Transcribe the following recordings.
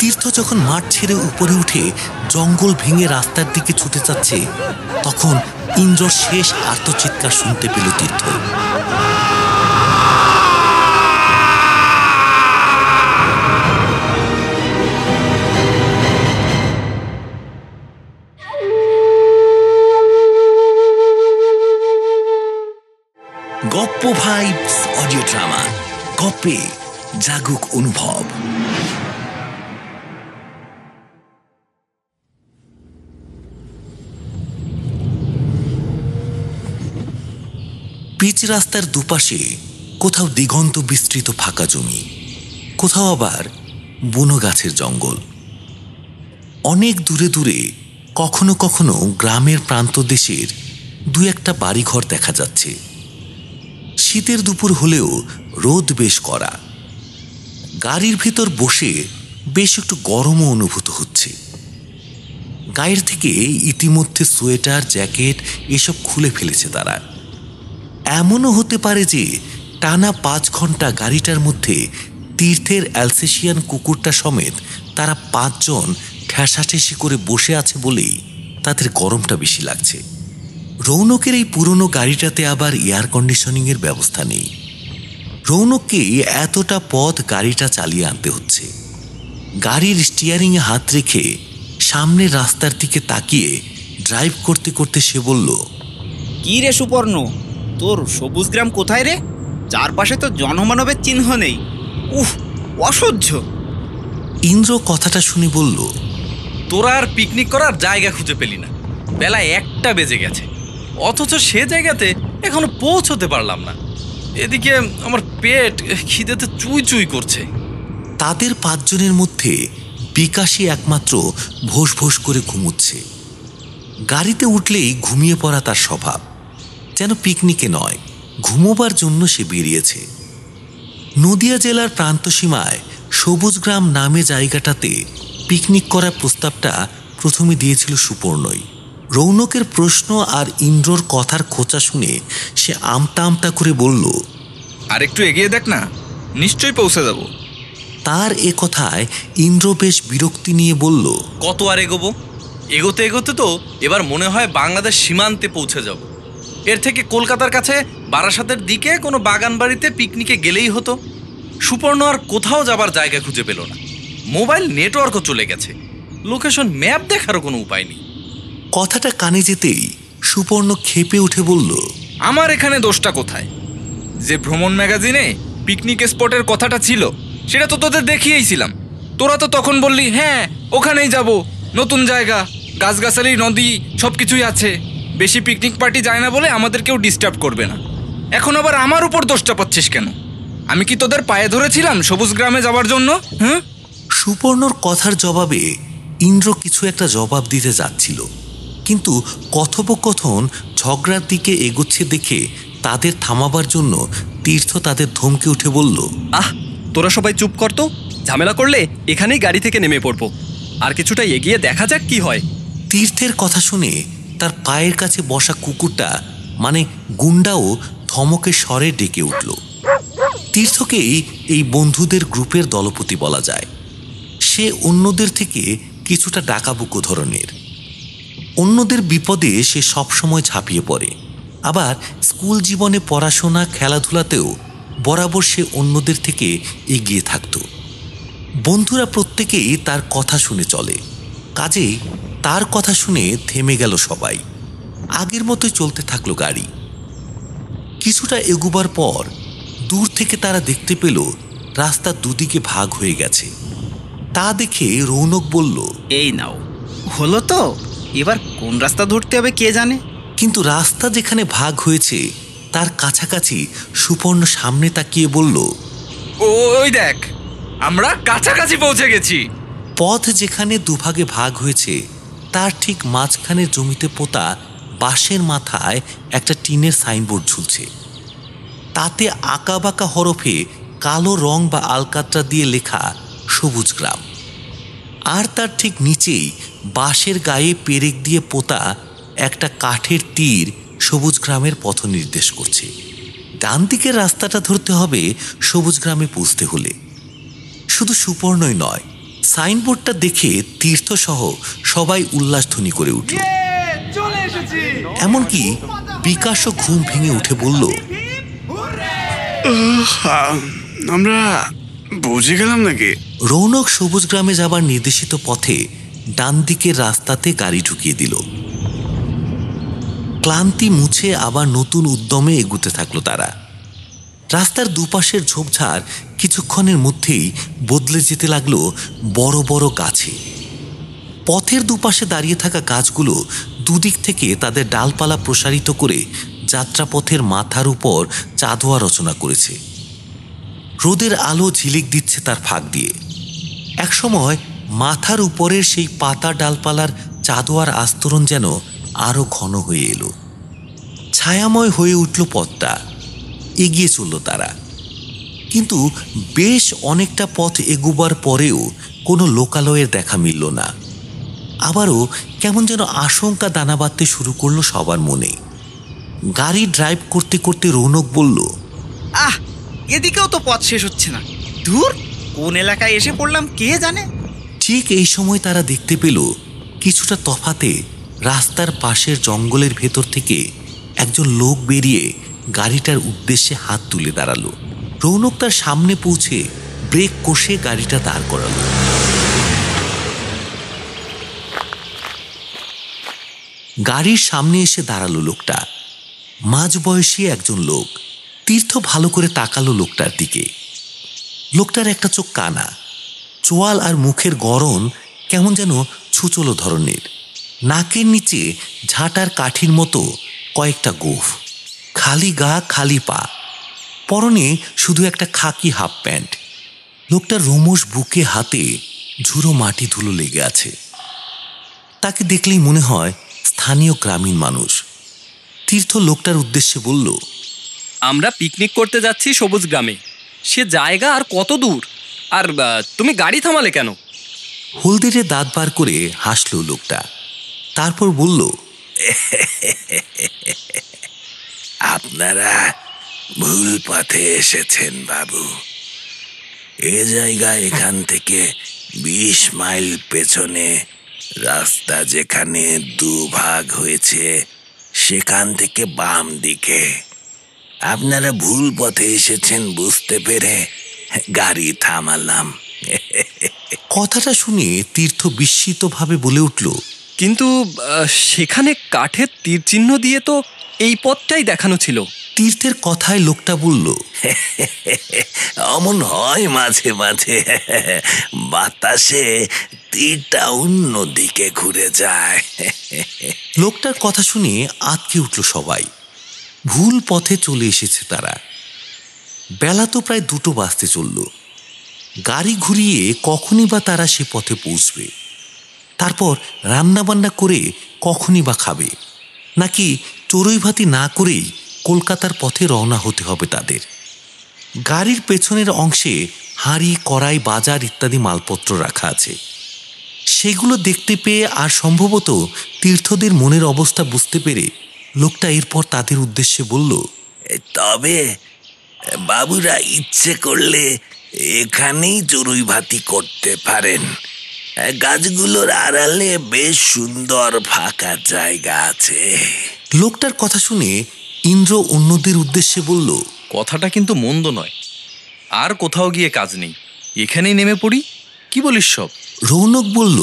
তীর্থ যখন মাঠ ছেড়ে উপরে উঠে জঙ্গল ভেঙে রাস্তার দিকে ছুটে যাচ্ছে, তখন ইন্দ্রর শেষ আর্তচিৎকার শুনতে পেল তীর্থ। গপ্প ভাইবস অডিও ড্রামা, গপ্পে জাগুক অনুভব। পিচ রাস্তার দুপাশে কোথাও দিগন্ত বিস্তৃত ফাঁকা জমি, কোথাও আবার বুনো গাছের জঙ্গল। অনেক দূরে দূরে কখনো কখনো গ্রামের প্রান্তদেশের দু একটা বাড়িঘর দেখা যাচ্ছে। শীতের দুপুর হলেও রোদ বেশ কড়া। গাড়ির ভিতর বসে বেশ একটু গরমও অনুভূত হচ্ছে। গায়ের থেকে ইতিমধ্যে সোয়েটার, জ্যাকেট এসব খুলে ফেলেছে তারা। এমনও হতে পারে যে টানা 5 ঘন্টা গাড়িটার মধ্যে তীর্থের অ্যালসেশিয়ান কুকুরটা সমেত তারা 5 জন ঠেসাঠেসি করে বসে আছে বলেই তাদের গরমটা বেশি লাগছে। রৌনকের এই পুরনো গাড়িটাতে আবার এয়ার কন্ডিশনিং এর ব্যবস্থা নেই। রৌনককে এতটা পথ গাড়িটা চালিয়ে আনতে হচ্ছে। গাড়ির স্টিয়ারিং এ হাত রেখে সামনের রাস্তার দিকে তাকিয়ে ড্রাইভ করতে করতে সে বলল, কি রে সুপর্ণ, তোর সবুজ গ্রাম কোথায় রে? চারপাশে তো জনমানবের চিহ্ন নেই। উফ, অসহ্য। ইন্দ্র কথাটা শুনে বলল, তোরা আর পিকনিক করার জায়গা খুঁজে পেলি না। বেলা 1টা বেজে গেছে, অথচ সে জায়গাতে এখনো পৌঁছতে পারলাম না। এদিকে আমার পেট খিদেতে চুই চুই করছে। তাদের 5 জনের মধ্যে বিকাশই একমাত্র ভোস ভোস করে ঘুমুচ্ছে। গাড়িতে উঠলেই ঘুমিয়ে পড়া তার স্বভাব। যেন পিকনিকে নয়, ঘুমোবার জন্য সে বেরিয়েছে। নদিয়া জেলার প্রান্তসীমায় সবুজ গ্রাম নামে জায়গাটাতে পিকনিক করার প্রস্তাবটা প্রথমে দিয়েছিল সুপর্ণই। রৌনকের প্রশ্ন আর ইন্দ্রর কথার খোঁচা শুনে সে আমতা আমতা করে বলল, আর একটু এগিয়ে দেখ না, নিশ্চয়ই পৌঁছে যাব। তার এ কথায় ইন্দ্র বেশ বিরক্তি নিয়ে বলল, কত আর এগোবো? এগোতে এগোতে তো এবার মনে হয় বাংলাদেশ সীমান্তে পৌঁছে যাব। এর থেকে কলকাতার কাছে বারাসাতের দিকে কোনো বাগান বাড়িতে পিকনিকে গেলেই হতো। সুপর্ণ আর কোথাও যাবার জায়গা খুঁজে পেল না। মোবাইল নেটওয়ার্কও চলে গেছে, লোকেশন ম্যাপ দেখারও কোনো উপায় নেই। কথাটা কানে যেতেই সুপর্ণ ক্ষেপে উঠে বলল, আমার এখানে দোষটা কোথায়? যে ভ্রমণ ম্যাগাজিনে পিকনিক স্পটের কথাটা ছিল সেটা তো তোদের দেখিয়েছিলাম। তোরা তো তখন বললি হ্যাঁ ওখানেই যাব, নতুন জায়গা, গাছগাছালি, নদী সবকিছুই আছে, বেশি পিকনিক পার্টি যায় না বলে আমাদের কেউ ডিস্টার্ব করবে না। এখন আবার আমার উপর দোষটা পাচ্ছিস কেন? আমি কি তোদের পায়ে ধরেছিলাম সবুজ গ্রামে যাওয়ার জন্য? হ্যাঁ। সুপর্ণর কথার জবাবে ইন্দ্র কিছু একটা জবাব দিতে যাচ্ছিল, কিন্তু কথোপকথন ঝগড়ার দিকে এগোচ্ছে দেখে তাদের থামাবার জন্য তীর্থ তাদের ধমকে উঠে বলল, আহ, তোরা সবাই চুপ কর তো। ঝামেলা করলে এখানেই গাড়ি থেকে নেমে পড়বো, আর কিছুটা এগিয়ে দেখা যাক কি হয়। তীর্থের কথা শুনে তার পায়ের কাছে বসা কুকুরটা মানে গুন্ডাও ধমকে স্বরে ডেকে উঠল। তীর্থকেই এই বন্ধুদের গ্রুপের দলপতি বলা যায়। সে অন্যদের থেকে কিছুটা ডাকাবুকো ধরনের। অন্যদের বিপদে সে সবসময় ঝাঁপিয়ে পড়ে। আবার স্কুল জীবনে পড়াশোনা, খেলাধুলাতেও বরাবর সে অন্যদের থেকে এগিয়ে থাকত। বন্ধুরা প্রত্যেকেই তার কথা শুনে চলে, কাজেই তার কথা শুনে থেমে গেল সবাই। আগের মতোই চলতে থাকলো গাড়ি। কিছুটা এগুবার পর দূর থেকে তারা দেখতে পেল রাস্তা দুদিকে ভাগ হয়ে গেছে। তা দেখে রৌনক বলল, এই নাও, হলো তো, এবার কোন রাস্তা ধরতে হবে কে জানে। কিন্তু রাস্তা যেখানে ভাগ হয়েছে তার কাছাকাছি সুপর্ণ সামনে তাকিয়ে বলল, ওই দেখ, আমরা কাছাকাছি পৌঁছে গেছি। পথ যেখানে দুভাগে ভাগ হয়েছে তার ঠিক মাঝখানের জমিতে পোতা বাঁশের মাথায় একটা টিনের সাইনবোর্ড ঝুলছে। তাতে আঁকাবাঁকা হরফে কালো রং বা আলকাতরা দিয়ে লেখা সবুজ গ্রাম। আর তার ঠিক নিচেই বাঁশের গায়ে পেরেক দিয়ে পোতা একটা কাঠের তীর সবুজ গ্রামের পথ নির্দেশ করছে। ডান দিকের রাস্তাটা ধরতে হবে সবুজ গ্রামে পৌঁছতে হলে। শুধু সুপর্ণই নয়, সাইনবোর্ডটা দেখে তীর্থসহ সবাই উল্লাসধ্বনি করে উঠল। এমনকি বিকাশও ঘুম ভেঙে উঠে বলল, আমরা বুঝে গেলাম নাকি? রৌনক সবুজ গ্রামে যাবার নির্দেশিত পথে ডান দিকের রাস্তাতে গাড়ি ঢুকিয়ে দিল। ক্লান্তি মুছে আবার নতুন উদ্যমে এগুতে থাকলো তারা। রাস্তার দুপাশের ঝোপঝাড় কিছুক্ষণের মধ্যেই বদলে যেতে লাগলো বড় বড় গাছে। পথের দুপাশে দাঁড়িয়ে থাকা গাছগুলো দুদিক থেকে তাদের ডালপালা প্রসারিত করে যাত্রাপথের মাথার উপর চাঁদোয়া রচনা করেছে। রোদের আলো ঝিলিক দিচ্ছে তার ফাঁক দিয়ে। একসময় মাথার উপরের সেই পাতা ডালপালার চাঁদোয়ার আস্তরণ যেন আরো ঘন হয়ে এলো। ছায়াময় হয়ে উঠল পথটা। এগিয়ে চলল তারা। কিন্তু বেশ অনেকটা পথ এগুবার পরেও কোনো লোকালয়ের দেখা মিলল না। আবারও কেমন যেন আশঙ্কা দানা বাঁধতে শুরু করলো সবার মনে। গাড়ি ড্রাইভ করতে করতে রৌনক বলল, আহ, এদিকেও তো পথ শেষ হচ্ছে না। দূর, কোন এলাকায় এসে পড়লাম কে জানে। ঠিক এই সময় তারা দেখতে পেল কিছুটা তফাতে রাস্তার পাশের জঙ্গলের ভেতর থেকে একজন লোক বেরিয়ে গাড়িটার উদ্দেশ্যে হাত তুলে দাঁড়ালো। রৌনক তার সামনে পৌঁছে ব্রেক কষে গাড়িটা দাঁড় করালো। গাড়ির সামনে এসে দাঁড়ালো লোকটা। মাঝবয়সী একজন লোক। তীর্থ ভালো করে তাকালো লোকটার দিকে। লোকটার একটা চোখ কানা, চোয়াল আর মুখের গড়ন কেমন যেন ছুচলো ধরনের। নাকের নিচে ঝাঁটার কাঠির মতো কয়েকটা গোঁফ। খালি গা, খালি পা। পরনে শুধু একটা খাকি হাফ প্যান্ট। লোকটার রোমশ বুকে হাতে ঝুড়ো মাটি ধুলো লেগে আছে। তাকে দেখলেই মনে হয় স্থানীয় গ্রামীণ মানুষ। তীর্থ লোকটার উদ্দেশ্যে বলল, আমরা পিকনিক করতে যাচ্ছি সবুজ গ্রামে। সে জায়গা আর কত দূর? আর তুমি গাড়ি থামালে কেন? হলদেটে দাঁত বার করে হাসল লোকটা। তারপর বলল, আপনারা ভুল পথে এসেছেন বাবু। এ জায়গা এখান থেকে 20 মাইল পেছনে। রাস্তা যেখানে দুভাগ হয়েছে সেখান থেকে বাম দিকে। আপনারা ভুল পথে এসেছেন বুঝতে পেরে গাড়ি থামালাম। কথাটা শুনে তীর্থ বিস্মিতভাবে বলে উঠল, কিন্তু সেখানে কাঠের তীর চিহ্ন দিয়ে তো এই পথটাই দেখানো ছিল। তীর্থের কথায় লোকটা বলল, অমন হয় মাঝে মাঝে। বাতাসে তীরটা অন্য দিকে ঘুরে যায়। লোকটার কথা শুনে আঁতকে উঠল সবাই। ভুল পথে চলে এসেছে তারা। বেলা তো প্রায় 2টো বাজতে চলল। গাড়ি ঘুরিয়ে কখনই বা তারা সে পথে পৌঁছবে? তারপর রান্নাবান্না করে কখনই বা খাবে? নাকি চড়ুই ভাতি না করেই কলকাতার পথে রওনা হতে হবে তাদের? গাড়ির পেছনের অংশে হাঁড়ি, কড়াই, বাজার ইত্যাদি মালপত্র রাখা আছে। সেগুলো দেখতে পেয়ে আর সম্ভবত তীর্থদের মনের অবস্থা বুঝতে পেরে লোকটা এরপর তাদের উদ্দেশ্যে বলল, তবে বাবুরা ইচ্ছে করলে এখানেই চড়ুই ভাতি করতে পারেন। গাছগুলোর আড়ালে বেশ সুন্দর ফাঁকা জায়গা আছে। লোকটার কথা শুনে ইন্দ্র অন্যদের উদ্দেশ্যে বলল, কথাটা কিন্তু মন্দ নয়। আর কোথাও গিয়ে কাজ নেই, এখানেই নেমে পড়ি। কি বলিস সব? রৌনক বলল,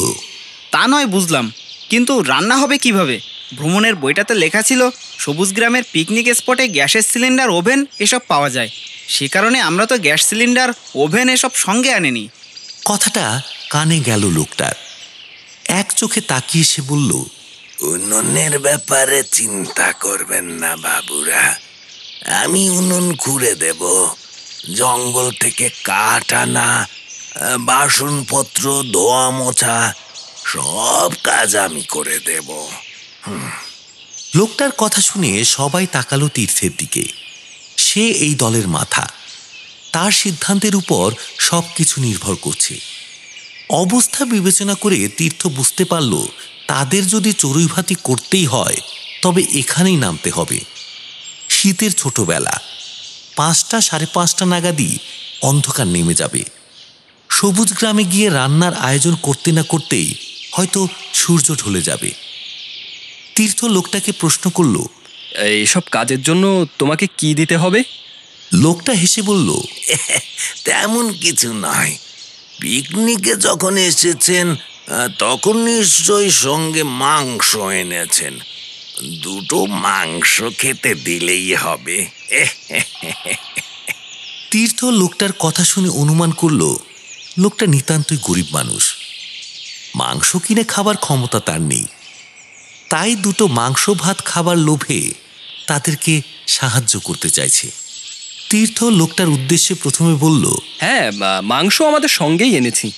তা নয় বুঝলাম, কিন্তু রান্না হবে কিভাবে? ভ্রমণের বইটাতে লেখা ছিল সবুজ গ্রামের পিকনিক স্পটে গ্যাসের সিলিন্ডার, ওভেন এসব পাওয়া যায়। সে কারণে আমরা তো গ্যাস সিলিন্ডার, ওভেন এসব সঙ্গে আনিনি। কথাটা কানে গেল লোকটার। এক চোখে তাকিয়ে সে বলল, উনুনের ব্যাপারে চিন্তা করবেন না বাবুরা, আমি উনুন খুঁড়ে দেব। জঙ্গল থেকে কাঠ আনা, বাসনপত্র ধোয়া মোছা সব কাজ আমি করে দেব। লোকটার কথা শুনে সবাই তাকালো তীর্থের দিকে। সে এই দলের মাথা। তার সিদ্ধান্তের উপর সব কিছু নির্ভর করছে। অবস্থা বিবেচনা করে তীর্থ বুঝতে পারল তাদের যদি চড়ুই ভাতি করতেই হয় তবে এখানেই নামতে হবে। শীতের ছোটবেলা, 5টা 5:30 নাগাদই অন্ধকার নেমে যাবে। সবুজ গ্রামে গিয়ে রান্নার আয়োজন করতে না করতেই হয়তো সূর্য ঢলে যাবে। তীর্থ লোকটাকে প্রশ্ন করল, এইসব কাজের জন্য তোমাকে কি দিতে হবে? লোকটা হেসে বলল, তেমন কিছু নয়। পিকনিকে যখন এসেছেন তখন নিশ্চয়ই সঙ্গে মাংস এনেছেন। দুটো মাংস খেতে দিলেই হবে। তীর্থ লোকটার কথা শুনে অনুমান করল লোকটা নিতান্তই গরিব মানুষ, মাংস কিনে খাবার ক্ষমতা তার নেই। তাই দুটো মাংস ভাত খাবার লোভে তাদেরকে সাহায্য করতে চাইছে। তীর্থ লোকটার উদ্দেশ্যে প্রথমে বলল, হ্যাঁ, মাংস আমাদের সঙ্গেই এনেছি,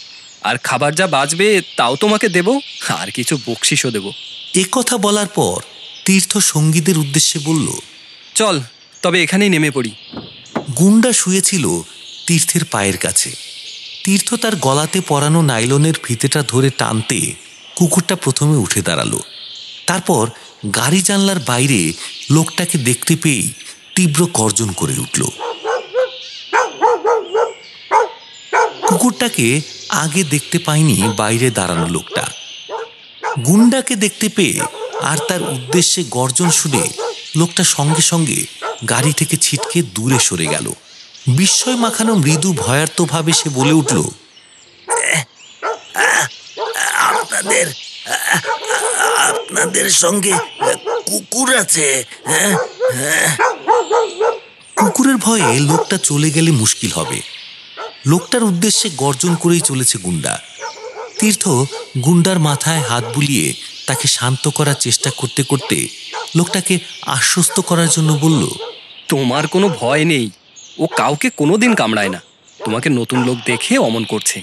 আর খাবার যা বাঁচবে তাও তোমাকে দেব, আর কিছু বকশিসও দেব। এ কথা বলার পর তীর্থ সঙ্গীদের উদ্দেশ্যে বলল, চল তবে এখানেই নেমে পড়ি। গুন্ডা শুয়েছিল তীর্থের পায়ের কাছে। তীর্থ তার গলাতে পরানো নাইলনের ফিতেটা ধরে টানতে কুকুরটা প্রথমে উঠে দাঁড়ালো। তারপর গাড়ি জানলার বাইরে লোকটাকে দেখতে পেয়েই তীব্র গর্জন করে উঠল। কুকুরটাকে আগে দেখতে পায়নি বাইরে দাঁড়ানো লোকটা। গুন্ডাকে দেখতে পেয়ে আর তার উদ্দেশ্যে গর্জন শুনে লোকটা সঙ্গে সঙ্গে গাড়ি থেকে ছিটকে দূরে সরে গেল। বিস্ময় মাখানো মৃদু ভয়ার্তভাবে সে বলে উঠল, আপনাদের সঙ্গে কুকুর আছে? কুকুরের ভয়ে লোকটা চলে গেলে মুশকিল হবে। লোকটার উদ্দেশ্যে গর্জন করেই চলেছে গুন্ডা। তীর্থ গুন্ডার মাথায় হাত বুলিয়ে তাকে শান্ত করার চেষ্টা করতে করতে লোকটাকে আশ্বস্ত করার জন্য বলল, তোমার কোনো ভয় নেই, ও কাউকে কোনোদিন কামড়ায় না, তোমাকে নতুন লোক দেখে অমন করছে।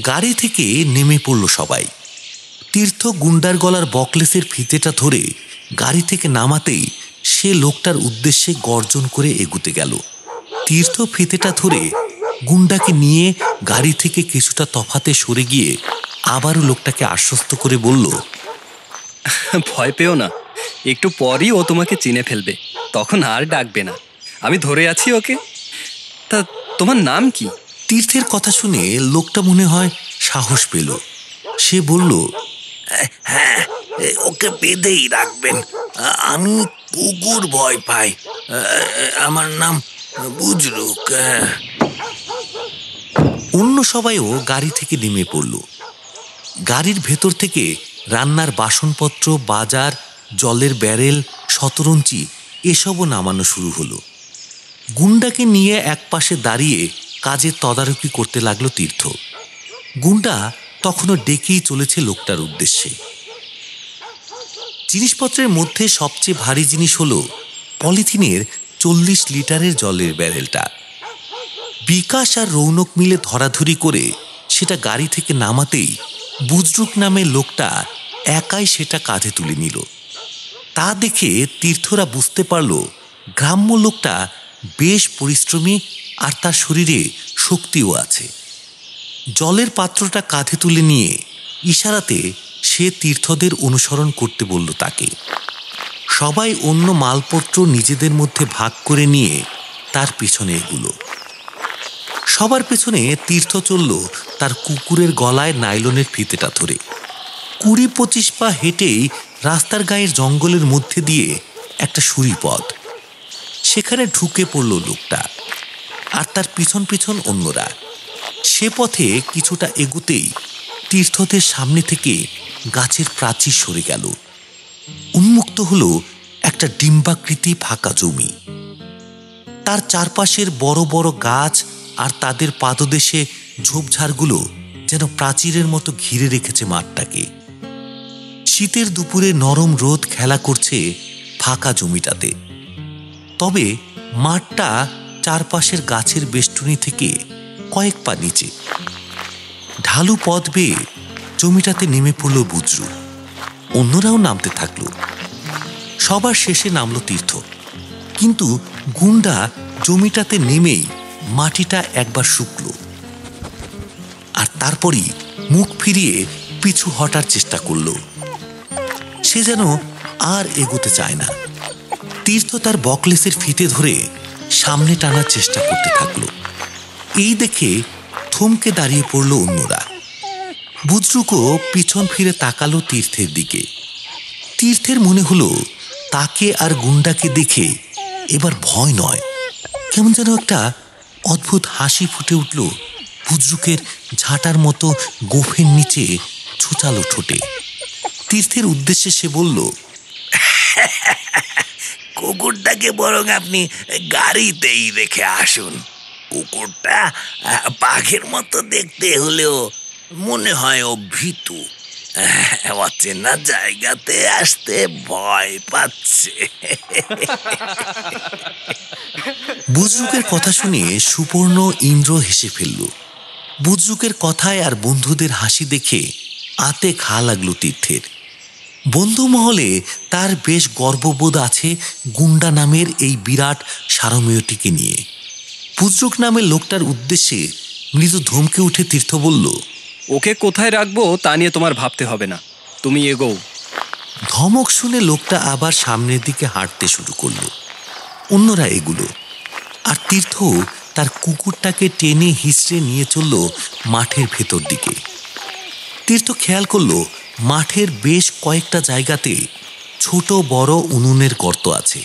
গাড়ি থেকে নেমে পড়ল সবাই। তীর্থ গুন্ডার গলার বকলেসের ফিতেটা ধরে গাড়ি থেকে নামাতেই সে লোকটার উদ্দেশ্যে গর্জন করে এগুতে গেল। তীর্থ ফিতেটা ধরে গুন্ডাকে নিয়ে গাড়ি থেকে কিছুটা তফাতে সরে গিয়ে আবারও লোকটাকে আশ্বস্ত করে বলল, ভয় পেও না, একটু পরই ও তোমাকে চিনে ফেলবে, তখন আর ডাকবে না, আমি ধরে আছি ওকে। তা তোমার নাম কি? তীর্থের কথা শুনে লোকটা মনে হয় সাহস পেল। সে বলল, হ্যাঁ, ওকে বেঁধেই রাখবেন, আমি কুকুর ভয় পাই। আমার নাম বুজরুক। অন্য সবাইও গাড়ি থেকে নেমে পড়ল। গাড়ির ভেতর থেকে রান্নার বাসনপত্র, বাজার, জলের ব্যারেল, শতরঞ্চি এসবও নামানো শুরু হলো। গুন্ডাকে নিয়ে একপাশে দাঁড়িয়ে কাজের তদারকি করতে লাগলো তীর্থ। গুন্ডা তখনও ডেকেই চলেছে লোকটার উদ্দেশ্যে। জিনিসপত্রের মধ্যে সবচেয়ে ভারী জিনিস হলো পলিথিনের 40 লিটারের জলের ব্যারেলটা। বিকাশ আর রৌনক মিলে ধরাধরি করে সেটা গাড়ি থেকে নামাতেই বুজরুক নামে লোকটা একাই সেটা কাঁধে তুলে নিল। তা দেখে তীর্থরা বুঝতে পারল গ্রাম্য লোকটা বেশ পরিশ্রমী আর তার শরীরে শক্তিও আছে। জলের পাত্রটা কাঁধে তুলে নিয়ে ইশারাতে সে তীর্থদের অনুসরণ করতে বলল তাকে। সবাই অন্য মালপত্র নিজেদের মধ্যে ভাগ করে নিয়ে তার পেছনে এগুলো। সবার পেছনে তীর্থ চলল তার কুকুরের গলায় নাইলনের ফিতেটা ধরে। 20-25 পা হেঁটেই রাস্তার গায়ের জঙ্গলের মধ্যে দিয়ে একটা সুড়ি পথ। সেখানে ঢুকে পড়ল লোকটা, আর তার পিছন পিছন অন্যরা। সে পথে কিছুটা এগুতেই তীর্থদের সামনে থেকে গাছের প্রাচীর সরে গেল। উন্মুক্ত হলো একটা ডিম্বাকৃতি ফাঁকা জমি। তার চারপাশের বড় বড় গাছ আর তাদের পাদদেশে ঝোপঝাড়গুলো যেন প্রাচীরের মতো ঘিরে রেখেছে মাঠটাকে। শীতের দুপুরে নরম রোদ খেলা করছে ফাঁকা জমিটাতে। তবে মাঠটা চারপাশের গাছের বেষ্টনী থেকে কয়েক পা নিচে। ঢালু পথ বেয়ে জমিটাতে নেমে পড়ল বুজরু। অন্যরাও নামতে থাকলো। সবার শেষে নামলো তীর্থ। কিন্তু গুন্ডা জমিটাতে নেমেই মাটিটা একবার শুকলো, আর তারপরই মুখ ফিরিয়ে পিছু হটার চেষ্টা করল। সে যেন আর এগোতে চায় না। তীর্থ তার বকলেসের ফিতে ধরে সামনে টানার চেষ্টা করতে থাকলো। এই দেখে থমকে দাঁড়িয়ে পড়ল অন্যরা। বুজরুকও পিছন ফিরে তাকালো তীর্থের দিকে। তীর্থের মনে হলো তাকে আর গুন্ডাকে দেখে এবার ভয় নয়, কেমন যেন একটা অদ্ভুত হাসি ফুটে উঠল বুজরুকের ঝাঁটার মতো গোফের নিচে ছুচালো ঠোঁটে। তীর্থের উদ্দেশ্যে সে বলল, কুকুরটাকে বরং আপনি গাড়িতেই রেখে আসুন। কুকুরটা বাঘের মতো দেখতে হলেও মনে হয় ও ভীতু, অচেনা জায়গাতে আসতে ভয় পাচ্ছে। বুজরুকের কথা শুনে সুপর্ণ ইন্দ্র হেসে ফেলল। বুজরুকের কথায় আর বন্ধুদের হাসি দেখে আতে ঘা লাগলো তীর্থের। বন্ধু মহলে তার বেশ গর্ববোধ আছে গুন্ডা নামের এই বিরাট সারমেয়টিকে নিয়ে। বুজরুক নামের লোকটার উদ্দেশ্যে মৃদু ধমকে উঠে তীর্থ বলল, ওকে কোথায় রাখবো তা নিয়ে তোমার ভাবতে হবে না, তুমি এগোও। ধমক শুনে লোকটা আবার সামনের দিকে হাঁটতে শুরু করলো। অন্যরা এগুলো, আর তীর্থ তার কুকুরটাকে টেনে হিঁচড়ে নিয়ে চলল মাঠের ভেতর দিকে। তীর্থ খেয়াল করলো মাঠের বেশ কয়েকটা জায়গাতে ছোট বড় উনুনের গর্ত আছে।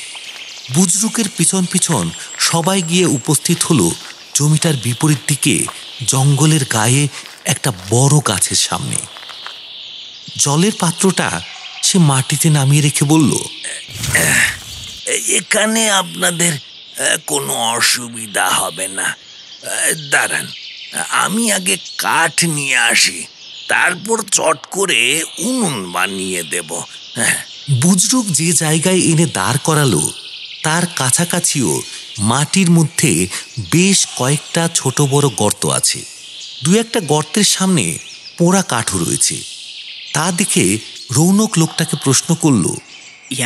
বুজরুকের পিছন পিছন সবাই গিয়ে উপস্থিত হলো জমিটার বিপরীত দিকে জঙ্গলের গায়ে একটা বড় গাছের সামনে। জলের পাত্রটা সে মাটিতে নামিয়ে রেখে বলল, এখানে আপনাদের কোনো অসুবিধা হবে না। দাঁড়ান, আমি আগে কাঠ নিয়ে আসি, তারপর চট করে উনুন বানিয়ে দেব। বুজরুক যে জায়গায় এনে দাঁড় করালো তার কাছাকাছিও মাটির মধ্যে বেশ কয়েকটা ছোট বড় গর্ত আছে। দু একটা গর্তের সামনে পোড়া কাঠও রয়েছে। তা দেখে রৌনক লোকটাকে প্রশ্ন করল,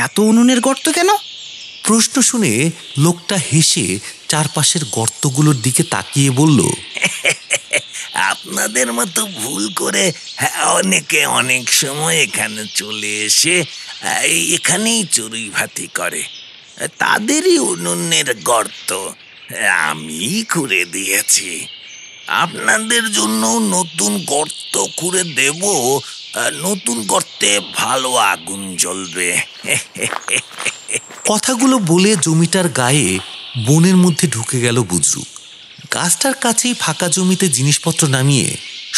এত উনুনের গর্ত কেন? প্রশ্ন শুনে লোকটা হেসে চারপাশের গর্তগুলোর দিকে তাকিয়ে বলল, আপনাদের মতো ভুল করে অনেকে অনেক সময় এখানে চলে এসে এখানেই চড়ুই ভাতি করে। তাদেরই উনুনের গর্ত আমি খুঁড়ে দিয়েছি। আপনাদের জন্য নতুন গর্ত খুঁড়ে দেব, নতুন গর্তে ভালো আগুন জ্বলবে। কথাগুলো বলে জমিটার গায়ে বনের মধ্যে ঢুকে গেল বুজরুক। গাছটার কাছেই ফাঁকা জমিতে জিনিসপত্র নামিয়ে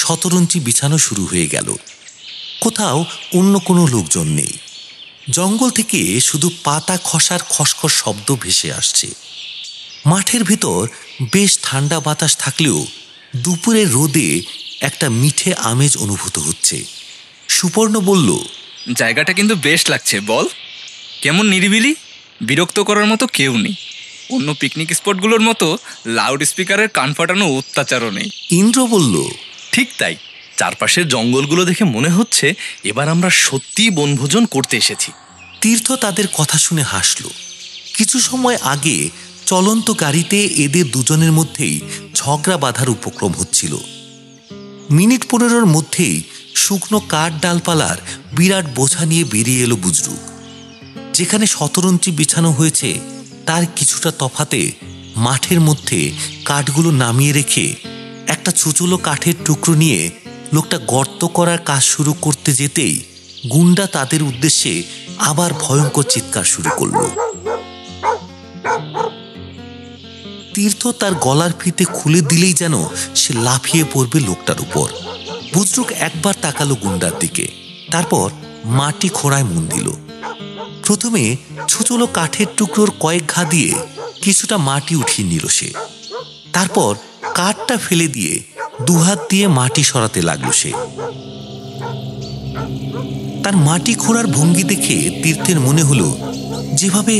শতরঞ্চি বিছানো শুরু হয়ে গেল। কোথাও অন্য কোনো লোকজন নেই। জঙ্গল থেকে শুধু পাতা খসার খসখস শব্দ ভেসে আসছে। মাঠের ভিতর বেশ ঠান্ডা বাতাস থাকলেও দুপুরের রোদে একটা মিঠে আমেজ অনুভূত হচ্ছে। সুপর্ণ বলল, জায়গাটা কিন্তু বেশ লাগছে, বল কেমন নিরিবিলি, বিরক্ত করার মতো কেউ নেই। অন্য পিকনিক স্পটগুলোর মতো লাউড স্পিকারের কান ফাটানো অত্যাচারও নেই। ইন্দ্র বলল, ঠিক তাই, চারপাশের জঙ্গলগুলো দেখে মনে হচ্ছে এবার আমরা সত্যিই বনভোজন করতে এসেছি। তীর্থ তাদের কথা শুনে হাসল। কিছু সময় আগে চলন্ত গাড়িতে এদের দুজনের মধ্যেই ঝগড়া বাঁধার উপক্রম হচ্ছিল। মিনিট 15 মধ্যেই শুকনো কাঠ ডালপালার বিরাট বোঝা নিয়ে বেরিয়ে এলো বুজরুক। যেখানে শতরঞ্চি বিছানো হয়েছে তার কিছুটা তফাতে মাঠের মধ্যে কাঠগুলো নামিয়ে রেখে একটা ছুচুলো কাঠের টুকরো নিয়ে লোকটা গর্ত করার কাজ শুরু করতে যেতেই গুন্ডা তাদের উদ্দেশ্যে আবার ভয়ঙ্কর চিৎকার শুরু করল। তীর্থ তার গলার ফিতে খুলে দিলেই যেন সে লাফিয়ে পড়বে লোকটার উপর। বুজরুক একবার তাকালো গুন্ডার দিকে, তারপর মাটি খোঁড়ায় মন দিল। প্রথমে ছুচলো কাঠের টুকরোর কয়েক ঘা দিয়ে কিছুটা মাটি উঠিয়ে নিল সে। তারপর কাঠটা ফেলে দিয়ে দুহাত দিয়ে মাটি সরাতে লাগলো সে। তার মাটি খোঁড়ার ভঙ্গি দেখে তীর্থের মনে হলো যেভাবে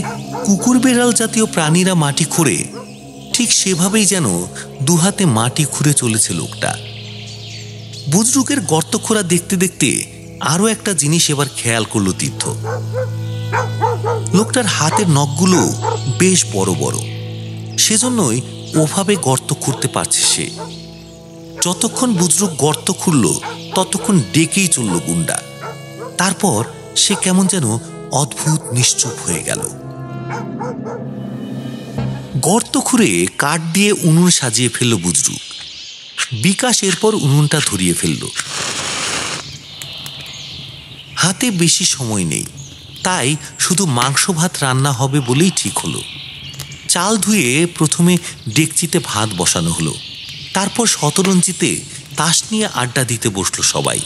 কুকুর বেড়াল জাতীয় প্রাণীরা মাটি খোঁড়ে ঠিক সেভাবেই যেন দুহাতে মাটি খুঁড়ে চলেছে লোকটা। বুজরুকের গর্ত খোঁড়া দেখতে দেখতে আরো একটা জিনিস এবার খেয়াল করলো তীর্থ। লোকটার হাতের নখগুলো বেশ বড় বড়, সেজন্যই ওভাবে গর্ত খুঁড়তে পারছে সে। যতক্ষণ বুজরুক গর্ত খুঁড়ল ততক্ষণ ডেকেই চলল গুন্ডা। তারপর সে কেমন যেন অদ্ভুত নিশ্চুপ হয়ে গেল। গর্ত খুঁড়ে কাঠ দিয়ে উনুন সাজিয়ে ফেলল বুজরুক। বিকাশ এরপর উনুনটা ধরিয়ে ফেলল। হাতে বেশি সময় নেই, তাই শুধু মাংস ভাত রান্না হবে বলেই ঠিক হলো। চাল ধুয়ে প্রথমে ডেকচিতে ভাত বসানো হলো। তারপর শতরঞ্জিতে তাস নিয়ে আড্ডা দিতে বসলো সবাই।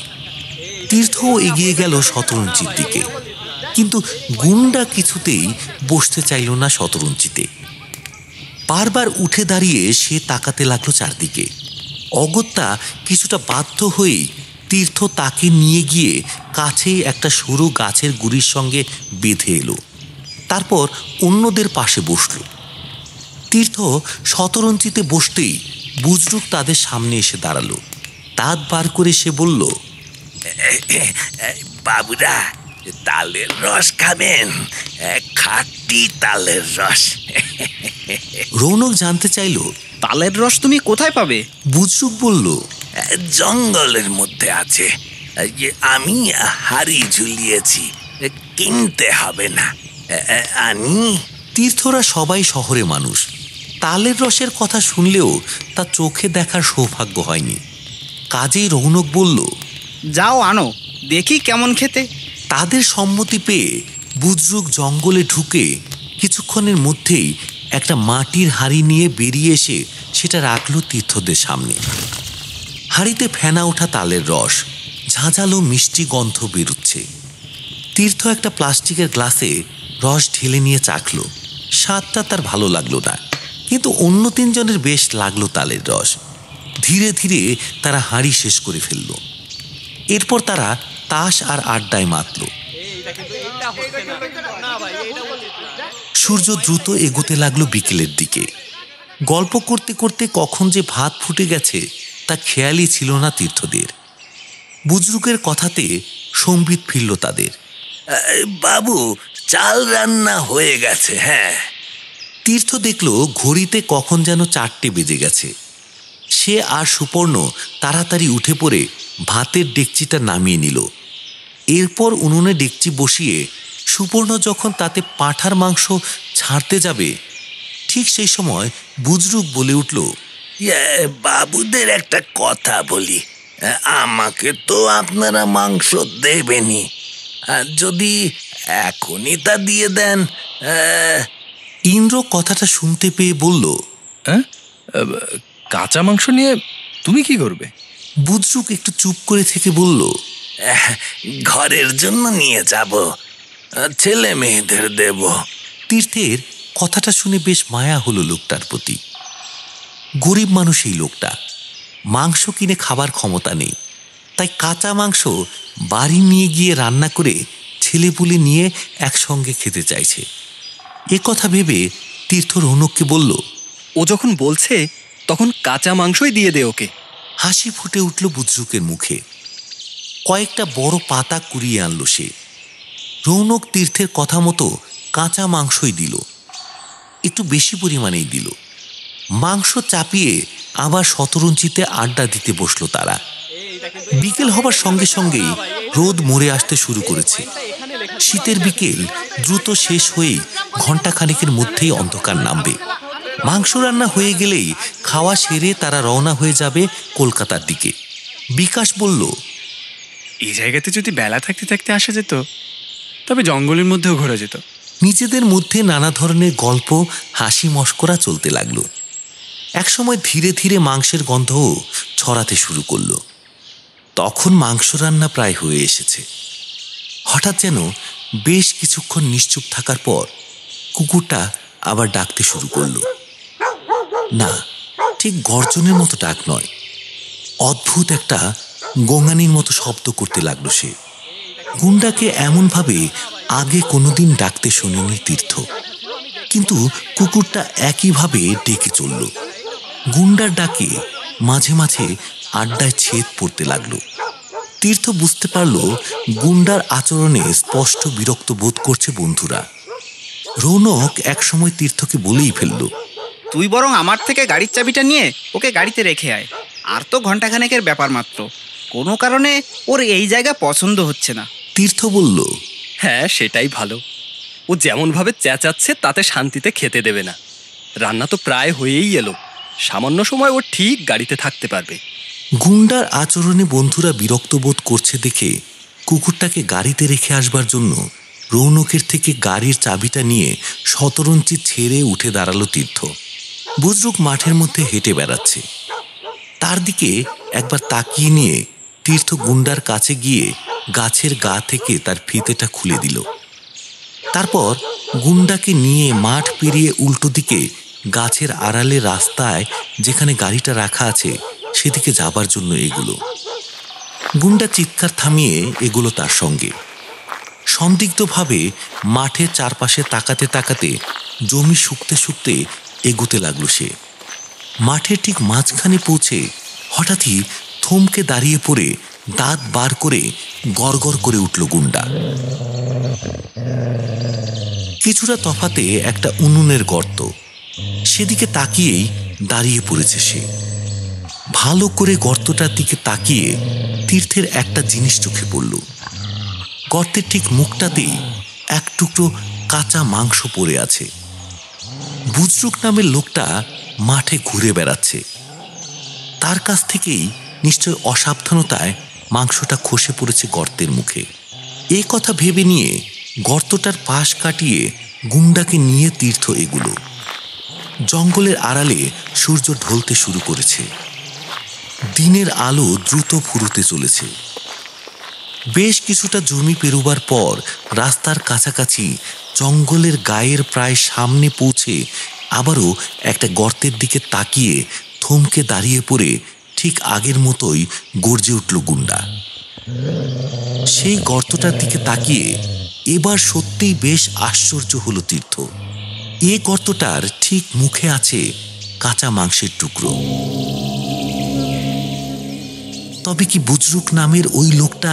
তীর্থও এগিয়ে গেল শতরঞ্জির দিকে, কিন্তু গুন্ডা কিছুতেই বসতে চাইল না শতরঞ্জিতে। বারবার উঠে দাঁড়িয়ে সে তাকাতে লাগলো চারদিকে। অগত্যা কিছুটা বাধ্য হয়েই তীর্থ তাকে নিয়ে গিয়ে কাছেই একটা সরু গাছের গুড়ির সঙ্গে বেঁধে এলো। তারপর অন্যদের পাশে বসল। তীর্থ শতরঞ্জিতে বসতেই বুজরুক তাদের সামনে এসে দাঁড়ালো। দাঁত বার করে সে বলল, বাবুরা, তালের রস খাবেন? খাঁটি তালের রস। রৌনক জানতে চাইল, তালের রস তুমি কোথায় পাবে? বুজরুক বলল, জঙ্গলের মধ্যে আছে। আমি হাড়ি ঝুলিয়েছি, কিনতে হবে না। আনি। তীর্থরা সবাই শহরে মানুষ। তালের রসের কথা শুনলেও তা চোখে দেখার সৌভাগ্য হয়নি। কাজেই রৌনক বলল, যাও আনো, দেখি কেমন খেতে। তাদের সম্মতি পেয়ে বুজরুক জঙ্গলে ঢুকে কিছুক্ষণের মধ্যেই একটা মাটির হাঁড়ি নিয়ে বেরিয়ে এসে সেটা রাখলো তীর্থদের সামনে। হাঁড়িতে ফেনা ওঠা তালের রস, ঝাঁঝালো মিষ্টি গন্ধ বেরুচ্ছে। তীর্থ একটা প্লাস্টিকের গ্লাসে রস ঢেলে নিয়ে চাখলো। স্বাদটা তার ভালো লাগলো না, কিন্তু অন্য তিনজনের বেশ লাগলো তালের রস। ধীরে ধীরে তারা হাঁড়ি শেষ করে ফেলল। এরপর তারা তাস আর আড্ডায় মাতল। সূর্য দ্রুত এগোতে লাগলো বিকেলের দিকে। গল্প করতে করতে কখন যে ভাত ফুটে গেছে তা খেয়ালই ছিল না তীর্থদের। বুজরুকের কথাতে সম্বিত ফিরল তাদের। বাবু, চাল রান্না হয়ে গেছে। হ্যাঁ। তীর্থ দেখল ঘড়িতে কখন যেন 4টে বেজে গেছে। সে আর সুপর্ণ তাড়াতাড়ি উঠে পড়ে ভাতের ডেকচিটা নামিয়ে নিল। এরপর উনুনে ডেকচি বসিয়ে সুপর্ণ যখন তাতে পাঁঠার মাংস ছাড়তে যাবে, ঠিক সেই সময় বুজরুক বলে উঠল, বাবুদের একটা কথা বলি। আমাকে তো আপনারা মাংস দেবেনি, যদি এখনই তা দিয়ে দেন। ইন্দ্র কথাটা শুনতে পেয়ে বলল, হ্যাঁ, কাঁচা মাংস নিয়ে তুমি কি করবে? বুজরুক একটু চুপ করে থেকে বলল, ঘরের জন্য নিয়ে যাব, ছেলে মেয়েদের দেব। তীর্থের কথাটা শুনে বেশ মায়া হলো লোকটার প্রতি। গরিব মানুষ এই লোকটা, মাংস কিনে খাবার ক্ষমতা নেই, তাই কাঁচা মাংস বাড়ি নিয়ে গিয়ে রান্না করে ছেলেপুলে নিয়ে একসঙ্গে খেতে চাইছে। এ কথা ভেবে তীর্থ রৌনককে বলল, ও যখন বলছে তখন কাঁচা মাংসই দিয়ে দে ওকে। হাসি ফুটে উঠল বুজরুকের মুখে। কয়েকটা বড় পাতা কুড়িয়ে আনলো সে। রৌনক তীর্থের কথা মতো কাঁচা মাংসই দিল, একটু বেশি পরিমাণেই দিল। মাংস চাপিয়ে আবার শতরঞ্জিতে আড্ডা দিতে বসলো তারা। বিকেল হবার সঙ্গে সঙ্গেই রোদ মরে আসতে শুরু করেছে। শীতের বিকেল দ্রুত শেষ হয়েই ঘণ্টাখানেকের মধ্যেই অন্ধকার নামবে। মাংস রান্না হয়ে গেলেই খাওয়া সেরে তারা রওনা হয়ে যাবে কলকাতার দিকে। বিকাশ বলল, এই জায়গাতে যদি বেলা থাকতে থাকতে আসা যেত, তবে জঙ্গলের মধ্যেও ঘোরা যেত। নিজেদের মধ্যে নানা ধরনের গল্প, হাসি মশকরা চলতে লাগলো। একসময় ধীরে ধীরে মাংসের গন্ধও ছড়াতে শুরু করলো। তখন মাংস রান্না প্রায় হয়ে এসেছে। হঠাৎ যেন বেশ কিছুক্ষণ নিশ্চুপ থাকার পর কুকুরটা আবার ডাকতে শুরু করলো। না, ঠিক গর্জনের মতো ডাক নয়, অদ্ভুত একটা গোঙানির মতো শব্দ করতে লাগলো সে। গুন্ডাকে এমনভাবে আগে কোনোদিন ডাকতে শোনেনি তীর্থ, কিন্তু কুকুরটা একইভাবে ডেকে চলল। গুন্ডার ডাকে মাঝে মাঝে আড্ডায় ছেদ পড়তে লাগলো। তীর্থ বুঝতে পারল গুন্ডার আচরণে স্পষ্ট বিরক্ত বোধ করছে বন্ধুরা। রৌনক একসময় তীর্থকে বলেই ফেলল, তুই বরং আমার থেকে গাড়ির চাবিটা নিয়ে ওকে গাড়িতে রেখে আয়। আর তো ঘন্টাখানেকের ব্যাপার মাত্র, কোনো কারণে ওর এই জায়গা পছন্দ হচ্ছে না। তীর্থ বলল, হ্যাঁ, সেটাই ভালো। ও যেমনভাবে চেঁচাচ্ছে তাতে শান্তিতে খেতে দেবে না। রান্না তো প্রায় হয়েই এলো, সামান্য সময় ও ঠিক গাড়িতে থাকতে পারবে। গুন্ডার আচরণে বন্ধুরা বিরক্ত বোধ করছে দেখে কুকুরটাকে গাড়িতে রেখে আসবার জন্য রৌনকের থেকে গাড়ির চাবিটা নিয়ে শতরঞ্চি ছেড়ে উঠে দাঁড়ালো তীর্থ। বুজরুক মাঠের মধ্যে হেঁটে বেড়াচ্ছে, তার দিকে একবার তাকিয়ে নিয়ে তীর্থ গুন্ডার কাছে গিয়ে গাছের গা থেকে তার ফিতেটা খুলে দিল। তারপর গুন্ডাকে নিয়ে মাঠ পেরিয়ে উল্টো দিকে গাছের আড়ালে রাস্তায় যেখানে গাড়িটা রাখা আছে সেদিকে যাবার জন্য এগুলো। গুন্ডা চিৎকার থামিয়ে এগুলো তার সঙ্গে। সন্দিগ্ধভাবে মাঠের চারপাশে তাকাতে তাকাতে জমি শুকতে শুকতে এগোতে লাগলো সে। মাঠের ঠিক মাঝখানে পৌঁছে হঠাৎই থমকে দাঁড়িয়ে পড়ে দাঁত বার করে গড়গড় করে উঠল গুন্ডা। কিছুটা তফাতে একটা উনুনের গর্ত, সেদিকে তাকিয়েই দাঁড়িয়ে পড়েছে সে। ভালো করে গর্তটার দিকে তাকিয়ে তীর্থের একটা জিনিস চোখে পড়ল। গর্তের ঠিক মুখটাতেই এক টুকরো কাঁচা মাংস পড়ে আছে। বুজরুক নামের লোকটা মাঠে ঘুরে বেড়াচ্ছে, তার কাছ থেকেই নিশ্চয় অসাবধানতায় মাংসটা খসে পড়েছে গর্তের মুখে। এই কথা ভেবে নিয়ে গর্তটার পাশ কাটিয়ে গুন্ডাকে নিয়ে তীর্থ এগুলো। জঙ্গলের আড়ালে সূর্য ঢলতে শুরু করেছে, দিনের আলো দ্রুত ফুরুতে চলেছে। বেশ কিছুটা জমি পেরোবার পর রাস্তার কাছাকাছি জঙ্গলের গায়ের প্রায় সামনে পৌঁছে আবারও একটা গর্তের দিকে তাকিয়ে থমকে দাঁড়িয়ে পড়ে ঠিক আগের মতোই গর্জে উঠল গুন্ডা। সেই গর্তটার দিকে তাকিয়ে এবার সত্যিই বেশ আশ্চর্য হলো তীর্থ। এ গর্তটার ঠিক মুখে আছে কাঁচা মাংসের টুকরো। তবে কি বুজরুক নামের ওই লোকটা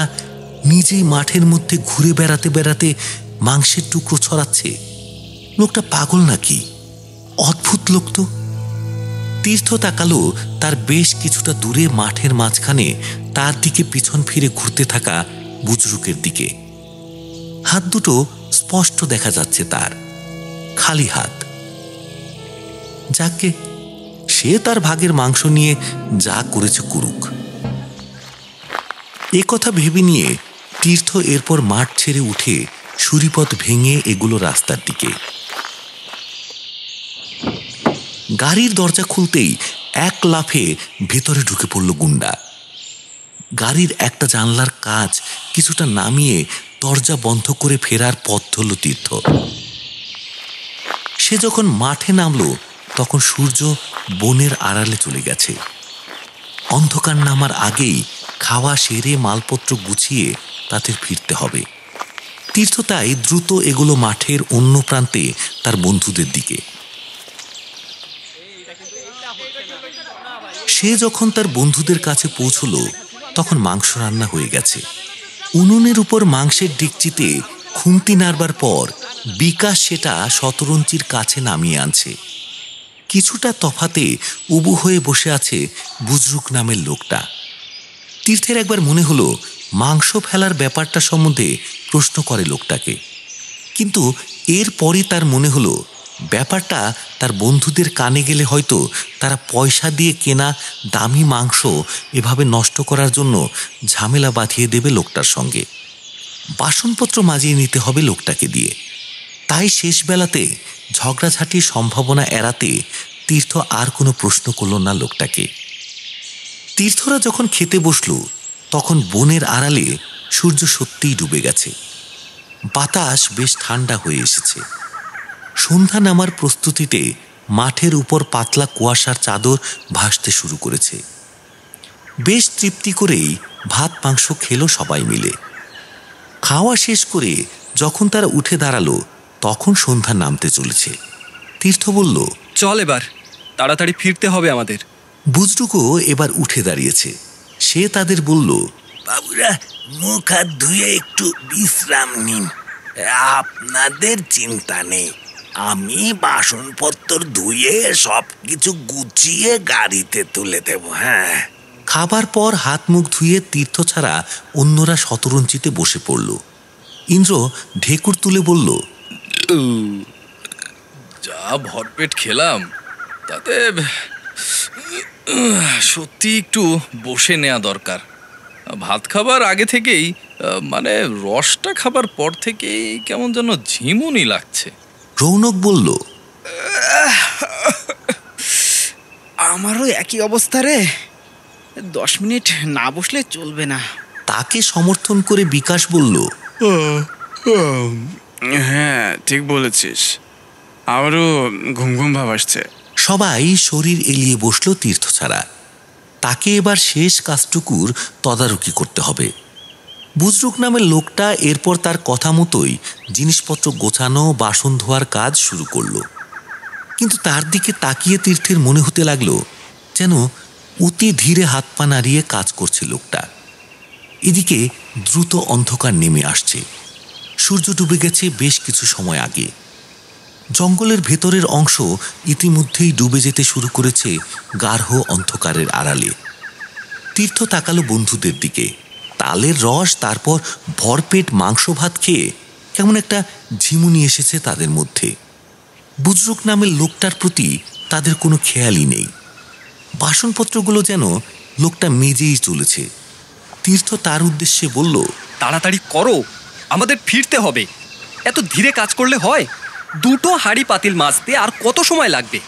নিজেই মাঠের মধ্যে ঘুরে বেড়াতে বেড়াতে মাংসের টুকরো ছড়াচ্ছে? লোকটা পাগল নাকি? অদ্ভুত লোক তো। তীর্থ তাকালো তার বেশ কিছুটা দূরে মাঠের মাঝখানে তার দিকে পিছন ফিরে ঘুরতে থাকা বুজরুকের দিকে। হাত দুটো স্পষ্ট দেখা যাচ্ছে তার, খালি হাত। যাকে সে তার ভাগের মাংস নিয়ে যা করেছে করুক। এ কথা ভেবে নিয়ে তীর্থ এরপর মাঠ ছেড়ে উঠে সুরিপথ ভেঙে এগুলো রাস্তার দিকে। গাড়ির দরজা খুলতেই এক লাফে ভেতরে ঢুকে পড়ল গুন্ডা। গাড়ির একটা জানলার কাঁচ কিছুটা নামিয়ে দরজা বন্ধ করে ফেরার পথ ধরল তীর্থ। সে যখন মাঠে নামলো তখন সূর্য বনের আড়ালে চলে গেছে। অন্ধকার নামার আগেই খাওয়া সেরে মালপত্র গুছিয়ে তাদের ফিরতে হবে। তীর্থ তাই দ্রুত এগুলো মাঠের অন্য প্রান্তে তার বন্ধুদের দিকে। সে যখন তার বন্ধুদের কাছে পৌঁছলো তখন মাংস রান্না হয়ে গেছে। উনুনের উপর মাংসের ডেকচিতে খুন্তি নাড়বার পর বিকাশ সেটা শতরঞ্চির কাছে নামিয়ে আনছে। কিছুটা তফাতে উবু হয়ে বসে আছে বুজরুক নামের লোকটা। তীর্থের একবার মনে হলো মাংস ফেলার ব্যাপারটা সম্বন্ধে প্রশ্ন করে লোকটাকে, কিন্তু এরপরই তার মনে হলো ব্যাপারটা তার বন্ধুদের কানে গেলে হয়তো তারা পয়সা দিয়ে কেনা দামি মাংস এভাবে নষ্ট করার জন্য ঝামেলা বাঁধিয়ে দেবে লোকটার সঙ্গে। বাসনপত্র মাজিয়ে নিতে হবে লোকটাকে দিয়ে। তাই শেষ বেলাতে ঝগড়াঝাটির সম্ভাবনা এড়াতে তীর্থ আর কোনো প্রশ্ন করল না লোকটাকে। তীর্থরা যখন খেতে বসল তখন বনের আড়ালে সূর্য সত্যিই ডুবে গেছে। বাতাস বেশ ঠান্ডা হয়ে এসেছে। সন্ধ্যা নামার প্রস্তুতিতে মাঠের উপর পাতলা কুয়াশার চাদর ভাসতে শুরু করেছে। বেশ তৃপ্তি করেই ভাত মাংস খেলো সবাই মিলে। খাওয়া শেষ করে যখন তারা উঠে দাঁড়ালো তখন সন্ধ্যা নামতে চলেছে। তীর্থ বলল, চল এবার, তাড়াতাড়ি ফিরতে হবে আমাদের। বুজরুকও এবার উঠে দাঁড়িয়েছে। সে তাদের বলল, বাবুরা মুখ হাত ধুয়ে একটু বিশ্রাম নিন, আপনাদের চিন্তা নেই। আমি বাসনপত্র ধুয়ে সবকিছু গুছিয়ে গাড়িতে তুলে দেব। হ্যাঁ। খাবার পর হাত মুখ ধুয়ে তীর্থ ছাড়া অন্যরা শতরঞ্চিতে বসে পড়ল। ইন্দ্র ঢেকুর তুলে বলল, যা ভরপেট খেলাম তাতে সত্যি একটু বসে নেওয়া দরকার। ভাত খাবার আগে থেকেই মানে রসটা খাবার পর থেকেই কেমন যেন ঝিমুনি লাগছে। রৌনক বলল, আমারও একই অবস্থা রে, 10 মিনিট না বসলে চলবে না। তাকে সমর্থন করে বিকাশ বলল, হ্যাঁ ঠিক বলেছিস, আমারও ঘুম ঘুম ভাব আসছে। সবাই শরীর এলিয়ে বসল তীর্থ ছাড়া। তাকে এবার শেষ কাজটুকুর তদারকি করতে হবে। বুজরুক নামের লোকটা এরপর তার কথা মতোই জিনিসপত্র গোছানো, বাসন ধোয়ার কাজ শুরু করলো। কিন্তু তার দিকে তাকিয়ে তীর্থের মনে হতে লাগলো যেন অতি ধীরে হাত পা নাড়িয়ে কাজ করছে লোকটা। এদিকে দ্রুত অন্ধকার নেমে আসছে। সূর্য ডুবে গেছে বেশ কিছু সময় আগে। জঙ্গলের ভেতরের অংশ ইতিমধ্যেই ডুবে যেতে শুরু করেছে গাঢ় অন্ধকারের আড়ালে। তীর্থ তাকালো বন্ধুদের দিকে। তালের রস, তারপর ভরপেট মাংস ভাত খেয়ে কেমন একটা ঝিমুনি এসেছে তাদের মধ্যে। বুজরুক নামের লোকটার প্রতি তাদের কোনো খেয়ালই নেই। বাসনপত্রগুলো যেন লোকটা মেজেই চলেছে। তীর্থ তার উদ্দেশ্যে বলল, তাড়াতাড়ি করো, আমাদের ফিরতে হবে। এত ধীরে কাজ করলে হয়? 2টো হাঁড়ি পাতিল মাজতে আর কত সময় লাগবে?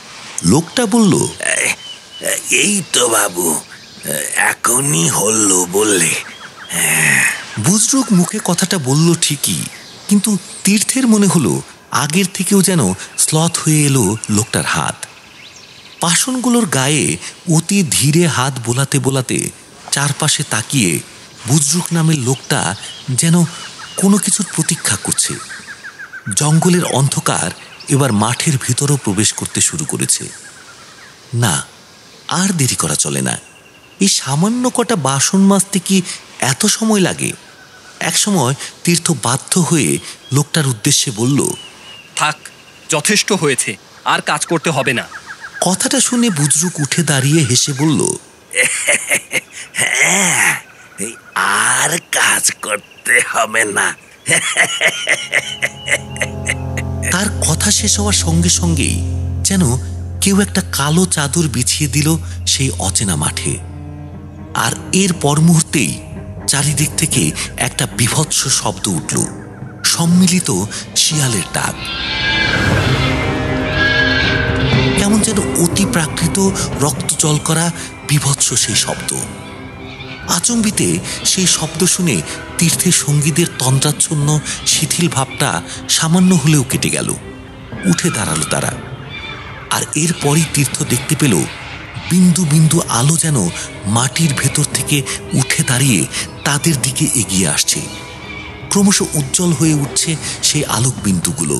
লোকটা বলল, এই তো বাবু, এখনই হলো বললে। বুজরুক মুখে কথাটা বলল ঠিকই, কিন্তু তীর্থের মনে হলো আগের থেকেও যেন স্লথ হয়ে এলো লোকটার হাত। বাসনগুলোর গায়ে অতি ধীরে হাত বোলাতে বোলাতে চারপাশে তাকিয়ে বুজরুক নামের লোকটা যেন কোনো কিছুর প্রতীক্ষা করছে। জঙ্গলের অন্ধকার এবার মাঠের ভিতরও প্রবেশ করতে শুরু করেছে। না, আর দেরি করা চলে না। এই সামান্য কটা বাসন মাজতে কি এত সময় লাগে? একসময় তীর্থ বাধ্য হয়ে লোকটার উদ্দেশ্যে বলল, থাক, যথেষ্ট হয়েছে, আর কাজ করতে হবে না। কথাটা শুনে বুজরুক উঠে দাঁড়িয়ে হেসে বলল, হ্যাঁ, আর কাজ করতে হবে না। তার কথা শেষ হওয়ার সঙ্গে সঙ্গেই যেন কেউ একটা কালো চাদর বিছিয়ে দিল সেই অচেনা মাঠে। আর এর পর মুহূর্তেই চারিদিক থেকে একটা বীভৎস শব্দ উঠল, সম্মিলিত শিয়ালের ডাক। কেমন যেন অতি প্রাকৃত, রক্ত জল করা বীভৎস সেই শব্দ। আচম্বিতে সেই শব্দ শুনে তীর্থের সঙ্গীদের তন্দ্রাচ্ছন্ন শিথিল ভাবটা সামান্য হলেও কেটে গেল। উঠে দাঁড়ালো তারা। আর এরপরই তীর্থ দেখতে পেল বিন্দু বিন্দু আলো যেন মাটির ভেতর থেকে উঠে দাঁড়িয়ে তাদের দিকে এগিয়ে আসছে। ক্রমশ উজ্জ্বল হয়ে উঠছে সেই আলোক বিন্দুগুলো।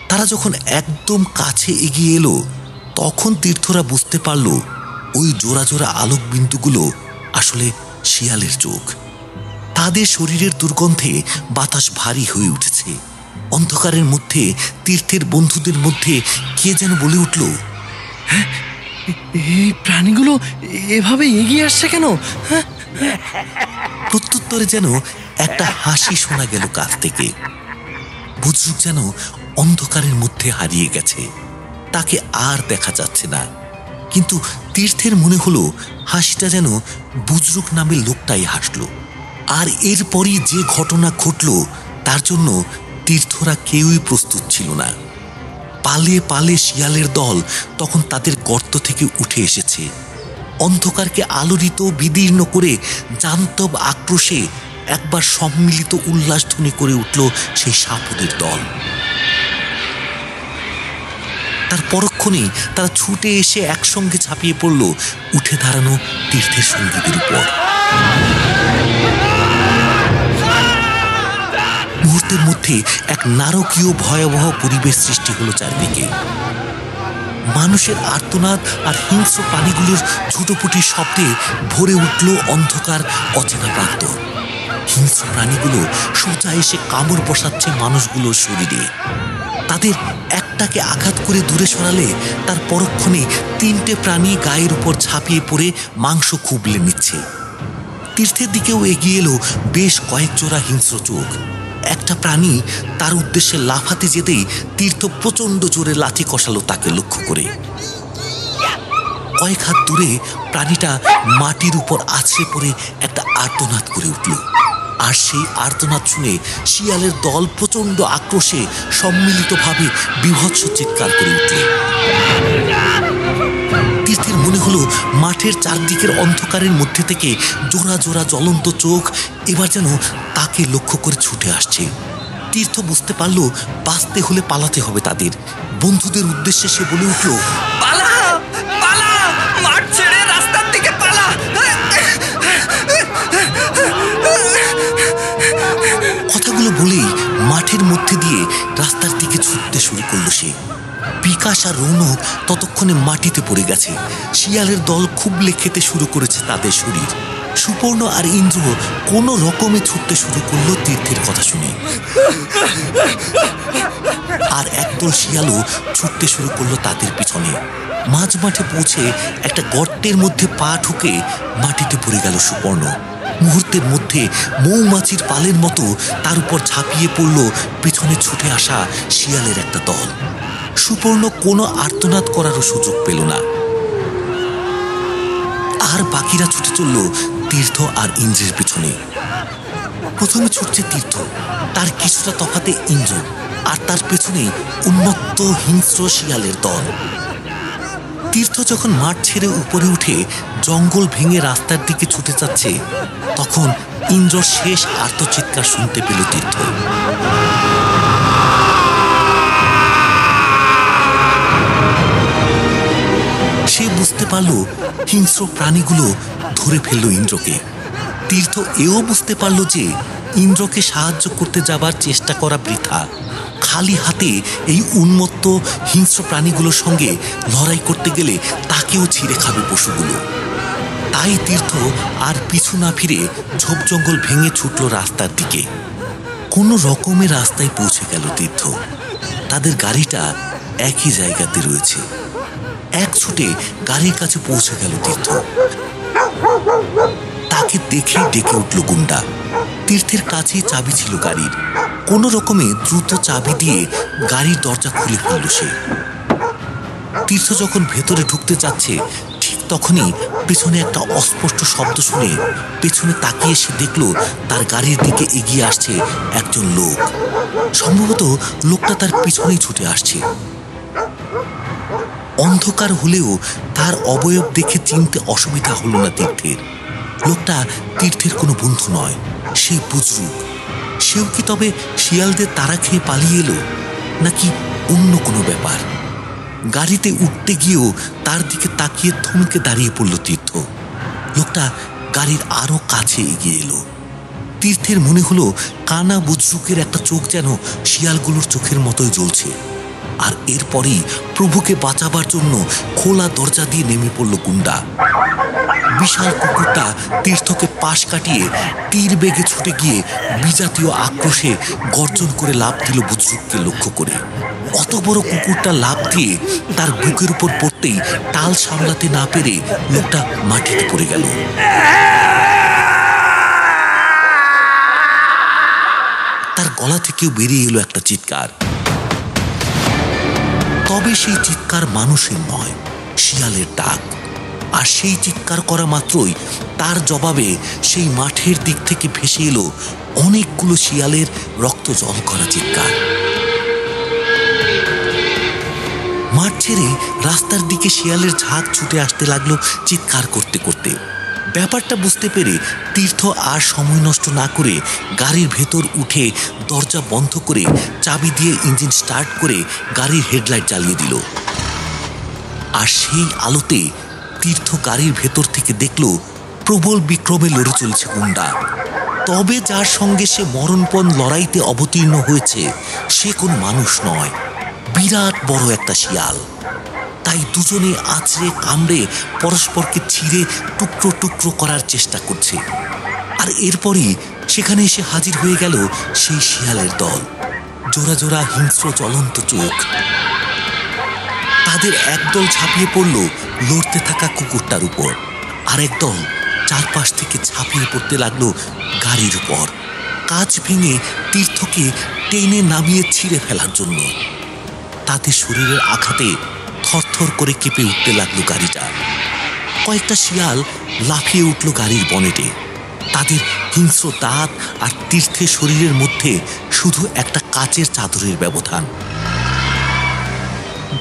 তারা যখন একদম কাছে এগিয়ে এলো, তখন তীর্থরা বুঝতে পারল ওই জোড়া জোড়া আলোক বিন্দুগুলো আসলে শিয়ালের চোখ। তাদের শরীরের দুর্গন্ধে বাতাস ভারী হয়ে উঠেছে। অন্ধকারের মধ্যে তীর্থের বন্ধুদের মধ্যে কে যেন বলে উঠল, এই প্রাণীগুলো এভাবে এগিয়ে আসছে কেন? প্রত্যুত্তরে যেন একটা হাসি শোনা গেল কাছ থেকে। বুজরুক যেন অন্ধকারের মধ্যে হারিয়ে গেছে, তাকে আর দেখা যাচ্ছে না। কিন্তু তীর্থের মনে হলো হাসিটা যেন বুজরুক নামের লোকটাই হাসলো। আর এরপরই যে ঘটনা ঘটল তার জন্য তীর্থরা কেউই প্রস্তুত ছিল না। পালিয়ে পালিয়ে শিয়ালের দল তখন তাদের গর্ত থেকে উঠে এসেছে। অন্ধকারকে আলোড়িত বিদীর্ণ করে জান্তব আক্রোশে একবার সম্মিলিত উল্লাসধ্বনি করে উঠল সেই সাপদের দল। তার পরক্ষণেই তারা ছুটে এসে একসঙ্গে ঝাঁপিয়ে পড়ল উঠে দাঁড়ানো তীর্থের সঙ্গীদের উপর। মুহূর্তের মধ্যে এক নারকীয় ভয়াবহ পরিবেশ সৃষ্টি হলো চারদিকে। মানুষের আর্তনাদ আর হিংস্র প্রাণীগুলোর ছুটোপুটি শব্দে ভরে উঠল অন্ধকার অচেনা প্রান্তর। হিংস্র প্রাণীগুলো সোজা এসে কামড় বসাচ্ছে মানুষগুলোর শরীরে। তাদের একটাকে আঘাত করে দূরে সরালে তার পরক্ষণে 3টে প্রাণী গায়ের উপর ঝাঁপিয়ে পড়ে মাংস খুবলে নিচ্ছে। তীর্থের দিকেও এগিয়ে এলো বেশ কয়েক জোড়া হিংস্র চোখ। একটা প্রাণী তার উদ্দেশ্যে লাফাতে যেতেই তীর্থ প্রচন্ড জোরে লাথি কষালো তাকে লক্ষ্য করে। কয়েক হাত দূরে প্রাণীটা মাটির উপর আছড়ে পড়ে একটা আর্তনাদ করে উঠল। আর সেই আর্তনাদ শুনে শিয়ালের দল প্রচন্ড আক্রোশে সম্মিলিতভাবে বীভৎস চিৎকার করে উঠল। তীর্থের মনে হলো মাঠের চারদিকের অন্ধকারের মধ্যে থেকে জোড়া জোড়া জ্বলন্ত চোখ এবার যেন তাকে লক্ষ্য করে ছুটে আসছে। তীর্থ বুঝতে পারল বাঁচতে হলে পালাতে হবে তাদের। বন্ধুদের উদ্দেশ্যে সে বলে উঠল, পালা পালা, মাঠ ছেড়ে রাস্তার দিকে পালা। কথাগুলো বলেই মাঠের মধ্যে দিয়ে রাস্তার দিকে ছুটতে শুরু করলো সে। বিকাশ আর রৌনক ততক্ষণে মাটিতে পড়ে গেছে। শিয়ালের দল খুবলে খেতে শুরু করেছে তাদের শরীর। সুপর্ণ আর ইন্দ্র কোনো রকমে ছুটতে শুরু করলো তীর্থের কথা শুনে। আর একদল শিয়ালও ছুটতে শুরু করলো তাদের পিছনে। মাঝ মাঠে পৌঁছে একটা গর্তের মধ্যে পা ঠুকে মাটিতে পড়ে গেল সুপর্ণ। মুহূর্তের মধ্যে মৌমাছির পালের মতো তার উপর ঝাঁপিয়ে পড়ল পিছনে ছুটে আসা শিয়ালের একটা দল। সুপর্ণ কোনো আর্তনাদ করারও সুযোগ পেল না। আর বাকিরা ছুটে চলল তীর্থ আর ইন্দ্রের পিছনে। প্রথমে ছুটছে তীর্থ, তার কিছুটা তফাতে ইন্দ্র, আর তার পেছনে উন্মত্ত হিংস্র শিয়ালের দল। তীর্থ যখন মাঠ ছেড়ে উপরে উঠে জঙ্গল ভেঙে রাস্তার দিকে ছুটে যাচ্ছে, তখন ইন্দ্রর শেষ আর্তচিৎকার শুনতে পেল তীর্থ। সে বুঝতে পারল হিংস্র প্রাণীগুলো ধরে ফেলল ইন্দ্রকে। তীর্থ এও বুঝতে পারল যে ইন্দ্রকে সাহায্য করতে যাবার চেষ্টা করা বৃথা। খালি হাতে এই উন্মত্ত হিংস্র প্রাণীগুলোর সঙ্গে লড়াই করতে গেলে তাকেও ছিঁড়ে খাবে পশুগুলো। তাই তীর্থ আর পিছু না ফিরে ঝোপ জঙ্গল ভেঙে ছুটল রাস্তার দিকে। কোনো রকমের রাস্তায় পৌঁছে গেল তীর্থ। তাদের গাড়িটা একই জায়গাতে রয়েছে। এক ছুটে গাড়ির কাছে পৌঁছে গেল তীর্থ। তাকে দেখে ডেকে উঠল গুন্ডা। তীর্থের কাছেই চাবি ছিল গাড়ির। কোনো রকমে দ্রুত চাবি দিয়ে গাড়ির দরজা খুলে ফেলল সে। তীর্থ যখন ভেতরে ঢুকতে যাচ্ছে, ঠিক তখনই পেছনে একটা অস্পষ্ট শব্দ শুনে পেছনে তাকিয়ে সে দেখল তার গাড়ির দিকে এগিয়ে আসছে একজন লোক। সম্ভবত লোকটা তার পিছনেই ছুটে আসছে। অন্ধকার হলেও তার অবয়ব দেখে চিনতে অসুবিধা হলো না তীর্থের। লোকটা তীর্থের কোনো বন্ধু নয়, সে বুজরুক। সেও কি তবে শিয়ালদের তাড়া খেয়ে পালিয়ে এলো, নাকি অন্য কোনো ব্যাপার? গাড়িতে উঠতে গিয়েও তার দিকে তাকিয়ে থমকে দাঁড়িয়ে পড়ল তীর্থ। লোকটা গাড়ির আরো কাছে এগিয়ে এলো। তীর্থের মনে হলো কানা বুজরুকের একটা চোখ যেন শিয়ালগুলোর চোখের মতোই জ্বলছে। আর এরপরই প্রভুকে বাঁচাবার জন্য খোলা দরজা দিয়ে নেমে পড়ল গুন্ডা। বিশাল কুকুরটা তীর্থকে পাশ কাটিয়ে তীর বেগে ছুটে গিয়ে বিজাতীয় আক্রোশে গর্জন করে লাফ দিল বুজরুককে লক্ষ্য করে। অত বড় কুকুরটা লাফ দিয়ে তার বুকের উপর পড়তেই টাল সামলাতে না পেরে লোকটা মাটিতে পড়ে গেল। তার গলা থেকেও বেরিয়ে এলো একটা চিৎকার। তবে সেই চিৎকার মানুষের নয়, শিয়ালের ডাক। আর সেই চিৎকার করা মাত্রই তার জবাবে সেই মাঠের দিক থেকে ভেসে এলো অনেকগুলো শিয়ালের রক্ত জল করা চিৎকার। মাঠ ছেড়ে রাস্তার দিকে শিয়ালের ঝাঁক ছুটে আসতে লাগলো চিৎকার করতে করতে। ব্যাপারটা বুঝতে পেরে তীর্থ আর সময় নষ্ট না করে গাড়ির ভেতর উঠে দরজা বন্ধ করে চাবি দিয়ে ইঞ্জিন স্টার্ট করে গাড়ির হেডলাইট জ্বালিয়ে দিল। আর সেই আলোতে তীর্থ গাড়ির ভেতর থেকে দেখল প্রবল বিক্রমে লড়ে চলছে গুন্ডা। তবে যার সঙ্গে সে মরণপণ লড়াইতে অবতীর্ণ হয়েছে সে কোন মানুষ নয়, বিরাট বড় একটা শিয়াল। তাই দুজনে আছড়ে কামড়ে পরস্পরকে ছিঁড়ে টুকরো টুকরো করার চেষ্টা করছে। আর এরপরই সেখানে এসে হাজির হয়ে গেল সেই শিয়ালের দল। জোড়া জোড়া হিংস্র জ্বলন্ত চোখ। তাদের একদল ঝাঁপিয়ে পড়ল লড়তে থাকা কুকুরটার উপর, আর একদল চারপাশ থেকে ঝাঁপিয়ে পড়তে লাগলো গাড়ির উপর। কাঁচ ভেঙে তীর্থকে টেনে নামিয়ে ছিঁড়ে ফেলার জন্য। তাতে শরীরের আঘাতে থরথর করে কেঁপে উঠতে লাগলো গাড়িটা। কয়েকটা শিয়াল লাফিয়ে উঠল গাড়ির বনেটে। তাদের হিংস্র দাঁত আর তীর্থের শরীরের মধ্যে শুধু একটা কাচের চাদরের ব্যবধান।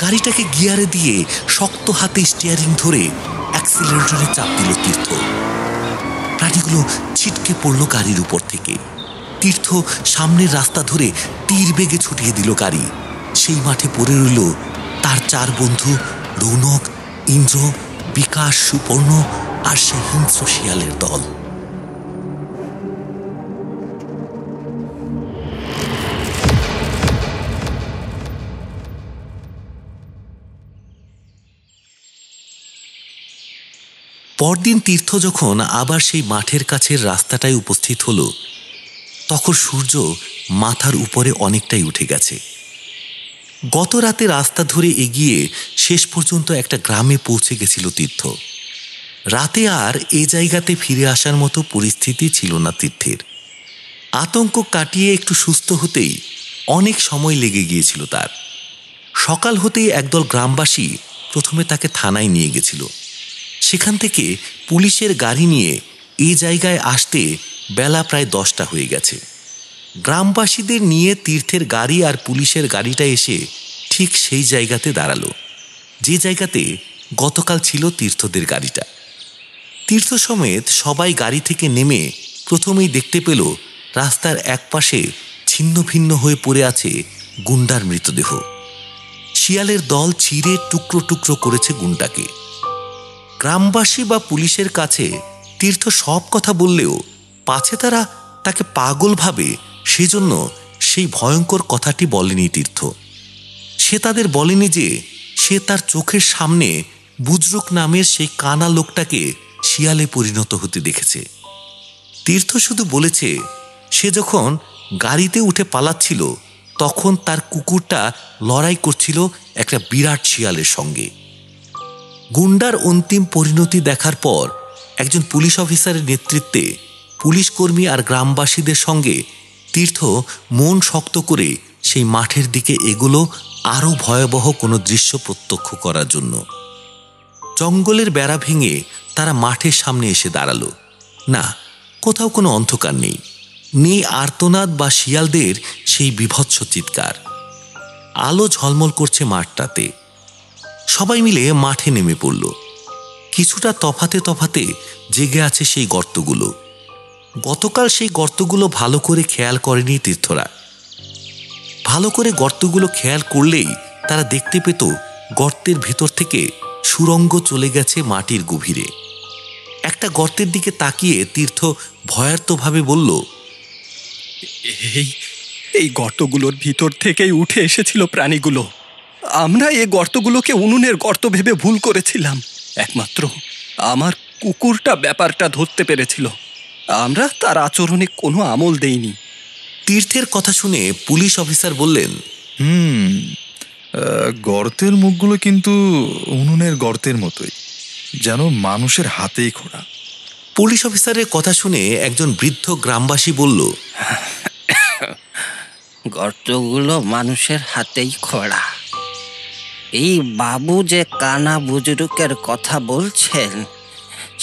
গাড়িটাকে গিয়ারে দিয়ে শক্ত হাতে স্টিয়ারিং ধরে অ্যাক্সিলারেটরে চাপ দিল তীর্থ। প্রাণীগুলো ছিটকে পড়ল গাড়ির উপর থেকে। তীর্থ সামনের রাস্তা ধরে তীর বেগে ছুটিয়ে দিল গাড়ি। সেই মাঠে পড়ে রইল তার 4 বন্ধু রৌনক, ইন্দ্র, বিকাশ, সুপর্ণ আর সেই হিংস্র শিয়ালের দল। পরদিন তীর্থ যখন আবার সেই মাঠের কাছের রাস্তাটায় উপস্থিত হলো, তখন সূর্য মাথার উপরে অনেকটাই উঠে গেছে। গত রাতে রাস্তা ধরে এগিয়ে শেষ পর্যন্ত একটা গ্রামে পৌঁছে গেছিল তীর্থ। রাতে আর এ জায়গাতে ফিরে আসার মতো পরিস্থিতি ছিল না তীর্থের। আতঙ্ক কাটিয়ে একটু সুস্থ হতেই অনেক সময় লেগে গিয়েছিল তার। সকাল হতেই একদল গ্রামবাসী প্রথমে তাকে থানায় নিয়ে গেছিল। সেখান থেকে পুলিশের গাড়ি নিয়ে এই জায়গায় আসতে বেলা প্রায় 10টা হয়ে গেছে। গ্রামবাসীদের নিয়ে তীর্থের গাড়ি আর পুলিশের গাড়িটা এসে ঠিক সেই জায়গাতে দাঁড়ালো, যে জায়গাতে গতকাল ছিল তীর্থদের গাড়িটা। তীর্থ সমেত সবাই গাড়ি থেকে নেমে প্রথমেই দেখতে পেল রাস্তার একপাশে ছিন্ন ভিন্ন হয়ে পড়ে আছে গুন্ডার মৃতদেহ। শিয়ালের দল ছিঁড়ে টুকরো টুকরো করেছে গুন্ডাকে। গ্রামবাসী বা পুলিশের কাছে তীর্থ সব কথা বললেও পাছে তারা তাকে পাগল ভাবে, সেজন্য সেই ভয়ঙ্কর কথাটি বলেনি তীর্থ। সে তাদের বলেনি যে সে তার চোখের সামনে বুজরুক নামের সেই কানা লোকটাকে শিয়ালে পরিণত হতে দেখেছে। তীর্থ শুধু বলেছে সে যখন গাড়িতে উঠে পালাচ্ছিল তখন তার কুকুরটা লড়াই করছিল একটা বিরাট শিয়ালের সঙ্গে। গুন্ডার অন্তিম পরিণতি দেখার পর একজন পুলিশ অফিসারের নেতৃত্বে পুলিশ কর্মী আর গ্রামবাসীদের সঙ্গে তীর্থ মন শক্ত করে সেই মাঠের দিকে এগোলো আরও ভয়াবহ কোনো দৃশ্য প্রত্যক্ষ করার জন্য। জঙ্গলের বেড়া ভেঙে তারা মাঠের সামনে এসে দাঁড়ালো। না, কোথাও কোনো অন্ধকার নেই, নেই আর্তনাদ বা শিয়ালদের সেই বীভৎস চিৎকার। আলো ঝলমল করছে মাঠটাতে। সবাই মিলে মাঠে নেমে পড়ল। কিছুটা তফাতে তফাতে জেগে আছে সেই গর্তগুলো। গতকাল সেই গর্তগুলো ভালো করে খেয়াল করেনি তীর্থরা। ভালো করে গর্তগুলো খেয়াল করলেই তারা দেখতে পেত গর্তের ভেতর থেকে সুড়ঙ্গ চলে গেছে মাটির গভীরে। একটা গর্তের দিকে তাকিয়ে তীর্থ ভয়ার্তভাবে বলল, এই গর্তগুলোর ভিতর থেকেই উঠে এসেছিল প্রাণীগুলো। আমরা এই গর্তগুলোকে উনুনের গর্ত ভেবে ভুল করেছিলাম। একমাত্র আমার কুকুরটা ব্যাপারটা ধরতে পেরেছিল। আমরা তার আচরণে কোনো আমল দেইনি। তীর্থের কথা শুনে পুলিশ অফিসার বললেন, গর্তের মুখগুলো কিন্তু উনুনের গর্তের মতোই, যেন মানুষের হাতেই খোঁড়া। পুলিশ অফিসারের কথা শুনে একজন বৃদ্ধ গ্রামবাসী বলল, গর্তগুলো মানুষের হাতেই খোঁড়া। এই বাবু যে কানা বুজরুকের কথা বলছেন,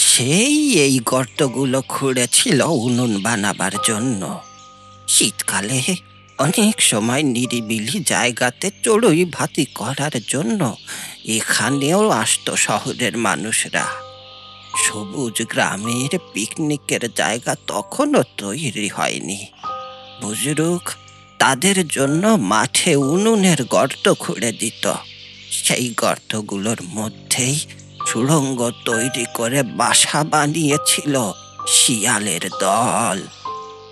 সেই এই গর্তগুলো খুঁড়েছিল উনুন বানাবার জন্য। শীতকালে অনেক সময় নিরিবিলি জায়গাতে চড়ুই ভাতি করার জন্য এখানেও আসতো শহরের মানুষরা। সবুজ গ্রামের পিকনিকের জায়গা তখনও তৈরি হয়নি। বুজরুক তাদের জন্য মাঠে উনুনের গর্ত খুঁড়ে দিত। সেই গর্তগুলোর মধ্যেই সুড়ঙ্গ তৈরি করে বাসা বানিয়েছিল শিয়ালের দল।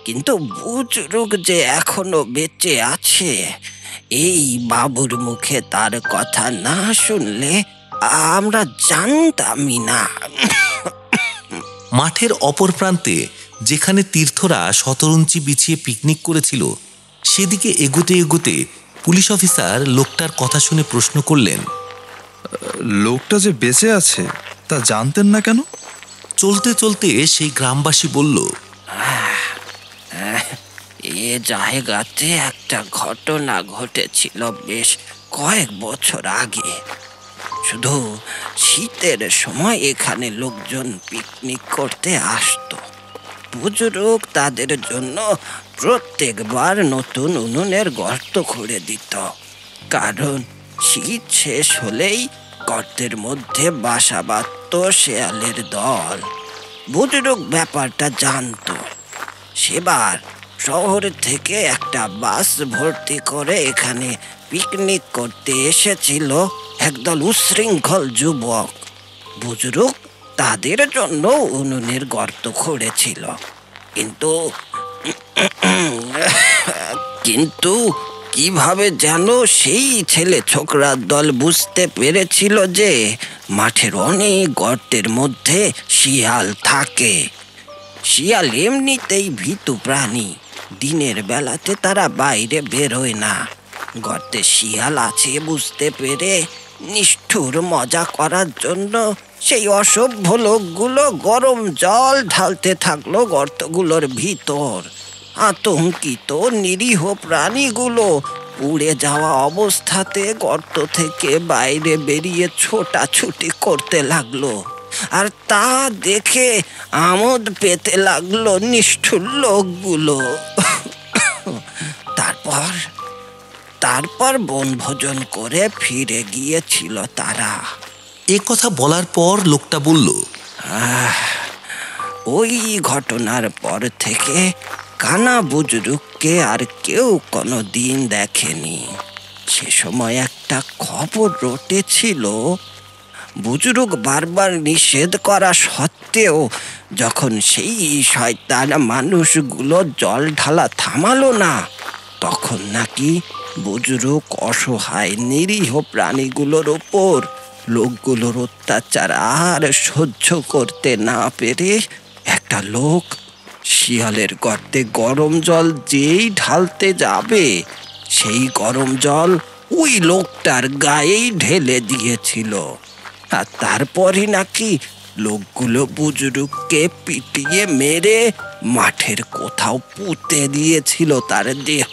কিন্তু বুজরুক যে এখনো বেঁচে আছে, এই বাবুর মুখে তার কথা না শুনলে আমরা জানতামই না। মাঠের অপর প্রান্তে যেখানে তীর্থরা শতরঞ্চি বিছিয়ে পিকনিক করেছিল, সেদিকে এগোতে এগোতে পুলিশ অফিসার লোকটার কথা শুনে প্রশ্ন করলেন, লোকটা যে বেঁচে আছে তা জানতেন না কেন? চলতে চলতে সেই গ্রামবাসী বলল, এ জায়গাতে একটা ঘটনা ঘটেছিল বেশ কয়েক বছর আগে। শুধু শীতের সময় এখানে লোকজন পিকনিক করতে আসতো। বুজুর্গ তাদের জন্য প্রত্যেকবার নতুন উনুনের গর্ত খুঁড়ে দিত, কারণ শীত শেষ হলেই গর্তের মধ্যে বাসা বাঁধত শেয়ালের দল। বুজুর্গ ব্যাপারটা জানতো। সেবার শহর থেকে একটা বাস ভর্তি করে এখানে পিকনিক করতে এসেছিল একদল উচ্ছৃঙ্খল যুবক। বুজুর্গ তাদের জন্য উনুনের গর্ত খুঁড়েছিল, কিন্তু কিভাবে যেন সেই ছেলে ছোকরার দল বুঝতে পেরেছিল যে মাঠের অনেক গর্তের মধ্যে শিয়াল থাকে। শিয়াল এমনিতেই ভীতু প্রাণী, দিনের বেলাতে তারা বাইরে বেরোয় না। গর্তে শিয়াল আছে বুঝতে পেরে নিষ্ঠুর মজা করার জন্য সেই অসভ্য লোকগুলো গরম জল ঢালতে থাকলো গর্তগুলোর ভিতর। আতঙ্কিত নিরীহ প্রাণীগুলো পুড়ে যাওয়া অবস্থাতে গর্ত থেকে বাইরে বেরিয়ে ছোটাছুটি করতে লাগলো, আর তা দেখে আমোদ পেতে লাগলো নিষ্ঠুর লোকগুলো। তারপর বনভোজন করে ফিরে গিয়েছিল তারা। এ কথা বলার পর লোকটা বলল, ওই ঘটনার পর থেকে কানা বুজুর্গকে আর কেউ কোনো দিন দেখেনি। সে সময় একটা খবর রটেছিল, বুজুর্গ বারবার নিষেধ করা সত্ত্বেও যখন সেই শয়তান মানুষগুলো জল ঢালা থামালো না, তখন নাকি বুজুর্গ অসহায় নিরীহ প্রাণীগুলোর ওপর লোকগুলোর অত্যাচার আর সহ্য করতে না পেরে একটা লোক শিয়ালের গর্তে গরম জল যেই ঢালতে যাবে, সেই গরম জল ওই লোকটার গায়েই ঢেলে দিয়েছিল। আর তারপরে নাকি লোকগুলো বুজুর্গকে পিটিয়ে মেরে মাঠের কোথাও পুঁতে দিয়েছিল তার দেহ।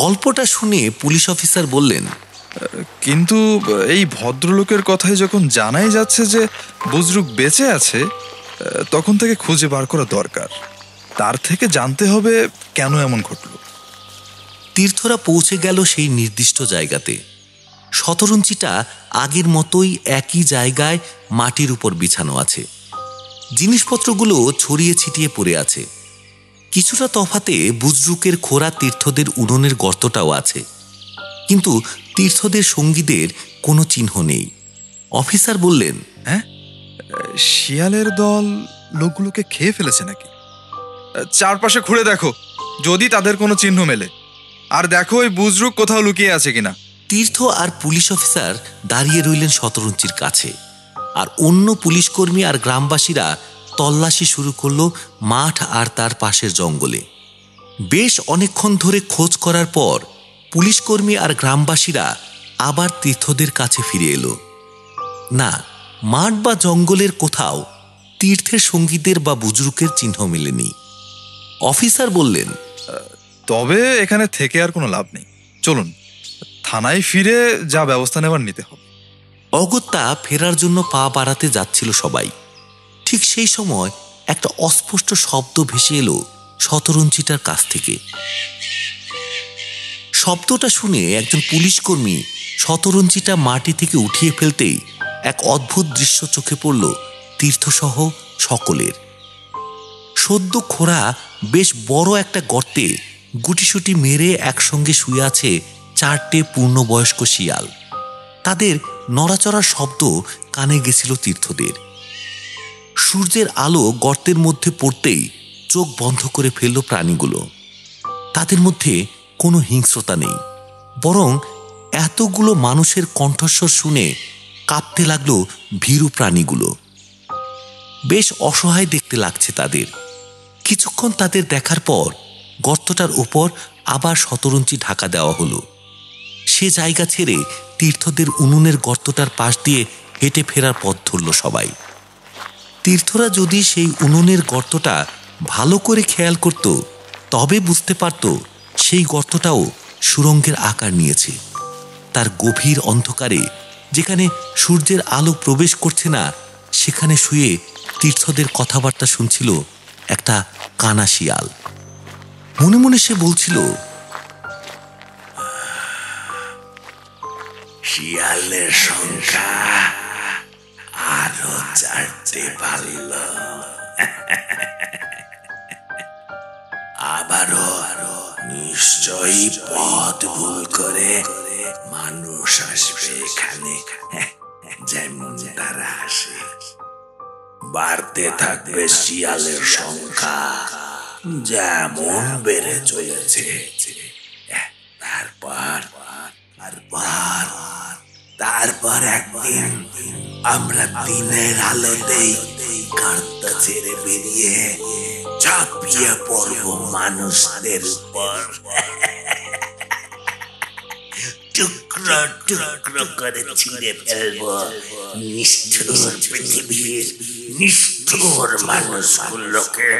গল্পটা শুনে পুলিশ অফিসার বললেন, কিন্তু এই ভদ্রলোকের কথাই যখন জানাই যাচ্ছে যে বুজরুক বেঁচে আছে, তখন থেকে খুঁজে বার করা দরকার। তার থেকে জানতে হবে কেন এমন ঘটল। তীর্থরা পৌঁছে গেল সেই নির্দিষ্ট জায়গাতে। শতরঞ্চিটা আগের মতোই একই জায়গায় মাটির উপর বিছানো আছে। জিনিসপত্রগুলো ছড়িয়ে ছিটিয়ে পড়ে আছে। কিছুটা তফাতে বুজরুকের খোঁড়া তীর্থদের উনুনের গর্তটাও আছে, কিন্তু তীর্থদের সঙ্গীদের কোনো চিহ্ন নেই। অফিসার বললেন, হ্যাঁ, শিয়ালের দল লোকগুলোকে খেয়ে ফেলেছে নাকি? চারপাশে ঘুরে দেখো, যদি তাদের কোনো চিহ্ন মেলে, আর দেখো ওই বুজরুক কোথাও লুকিয়ে আছে কিনা। তীর্থ আর পুলিশ অফিসার দাঁড়িয়ে রইলেন শতরঞ্চির কাছে, আর অন্য পুলিশকর্মী আর গ্রামবাসীরা তল্লাশি শুরু করলো মাঠ আর তার পাশের জঙ্গলে। বেশ অনেকক্ষণ ধরে খোঁজ করার পর পুলিশকর্মী আর গ্রামবাসীরা আবার তীর্থদের কাছে ফিরে এলো। না, মাঠ বা জঙ্গলের কোথাও তীর্থের সঙ্গীদের বা বুজরুকের চিহ্ন মেলেনি। অফিসার বললেন, তবে এখানে থেকে আর কোনো লাভ নেই, চলুন থানায় ফিরে যা ব্যবস্থা নেওয়ার নিতে হবে। অগত্যা ফেরার জন্য পা বাড়াতে যাচ্ছিল সবাই। ঠিক সেই সময় একটা অস্পষ্ট শব্দ ভেসে এলো শতরঞ্চিটার কাছ থেকে। শব্দটা শুনে একজন পুলিশকর্মী শতরঞ্চিটা মাটি থেকে উঠিয়ে ফেলতেই এক অদ্ভুত দৃশ্য চোখে পড়ল তীর্থসহ সকলের। সদ্য খোঁড়া বেশ বড় একটা গর্তে গুটিসুটি মেরে একসঙ্গে শুয়ে আছে 4টে পূর্ণবয়স্ক শিয়াল। তাদের নড়াচড়ার শব্দ কানে গেছিল তীর্থদের। সূর্যের আলো গর্তের মধ্যে পড়তেই চোখ বন্ধ করে ফেলল প্রাণীগুলো। তাদের মধ্যে কোনো হিংস্রতা নেই, বরং এতগুলো মানুষের কণ্ঠস্বর শুনে কাঁপতে লাগলো ভীরু প্রাণীগুলো। বেশ অসহায় দেখতে লাগছে তাদের। কিছুক্ষণ তাদের দেখার পর গর্তটার উপর আবার শতরঞ্চি ঢাকা দেওয়া হলো। সে জায়গা ছেড়ে তীর্থদের উনুনের গর্তটার পাশ দিয়ে হেঁটে ফেরার পথ ধরল সবাই। তীর্থরা যদি সেই উনুনের গর্তটা ভালো করে খেয়াল করত তবে বুঝতে পারত সেই গর্তটাও সুড়ঙ্গের আকার নিয়েছে। তার গভীর অন্ধকারে, যেখানে সূর্যের আলো প্রবেশ করছে না, সেখানে শুয়ে তীর্থদের কথাবার্তা শুনছিল একটা কানা শিয়াল। মনে মনে সে বলছিল, শিয়ালের সংখ্যা আরো 4টে বাড়ল। আবারও নিশ্চয়ই পথ ভুল করে মানুষ আসবে এখানে, যেমন তারা আসে। বাড়তে থাকবে শিয়ালের সংখ্যা, যেমন বেড়ে চলেছে। তারপর একদিন আমরা দিনের আলোতেই গর্ত ছেড়ে বেরিয়ে ঝাঁপিয়ে পড়ব মানুষদের উপর। টুকরো টুকরো করে ছিঁড়ে ফেলবো নিষ্ঠুর পৃথিবীর নিষ্ঠুর মানুষগুলোকে।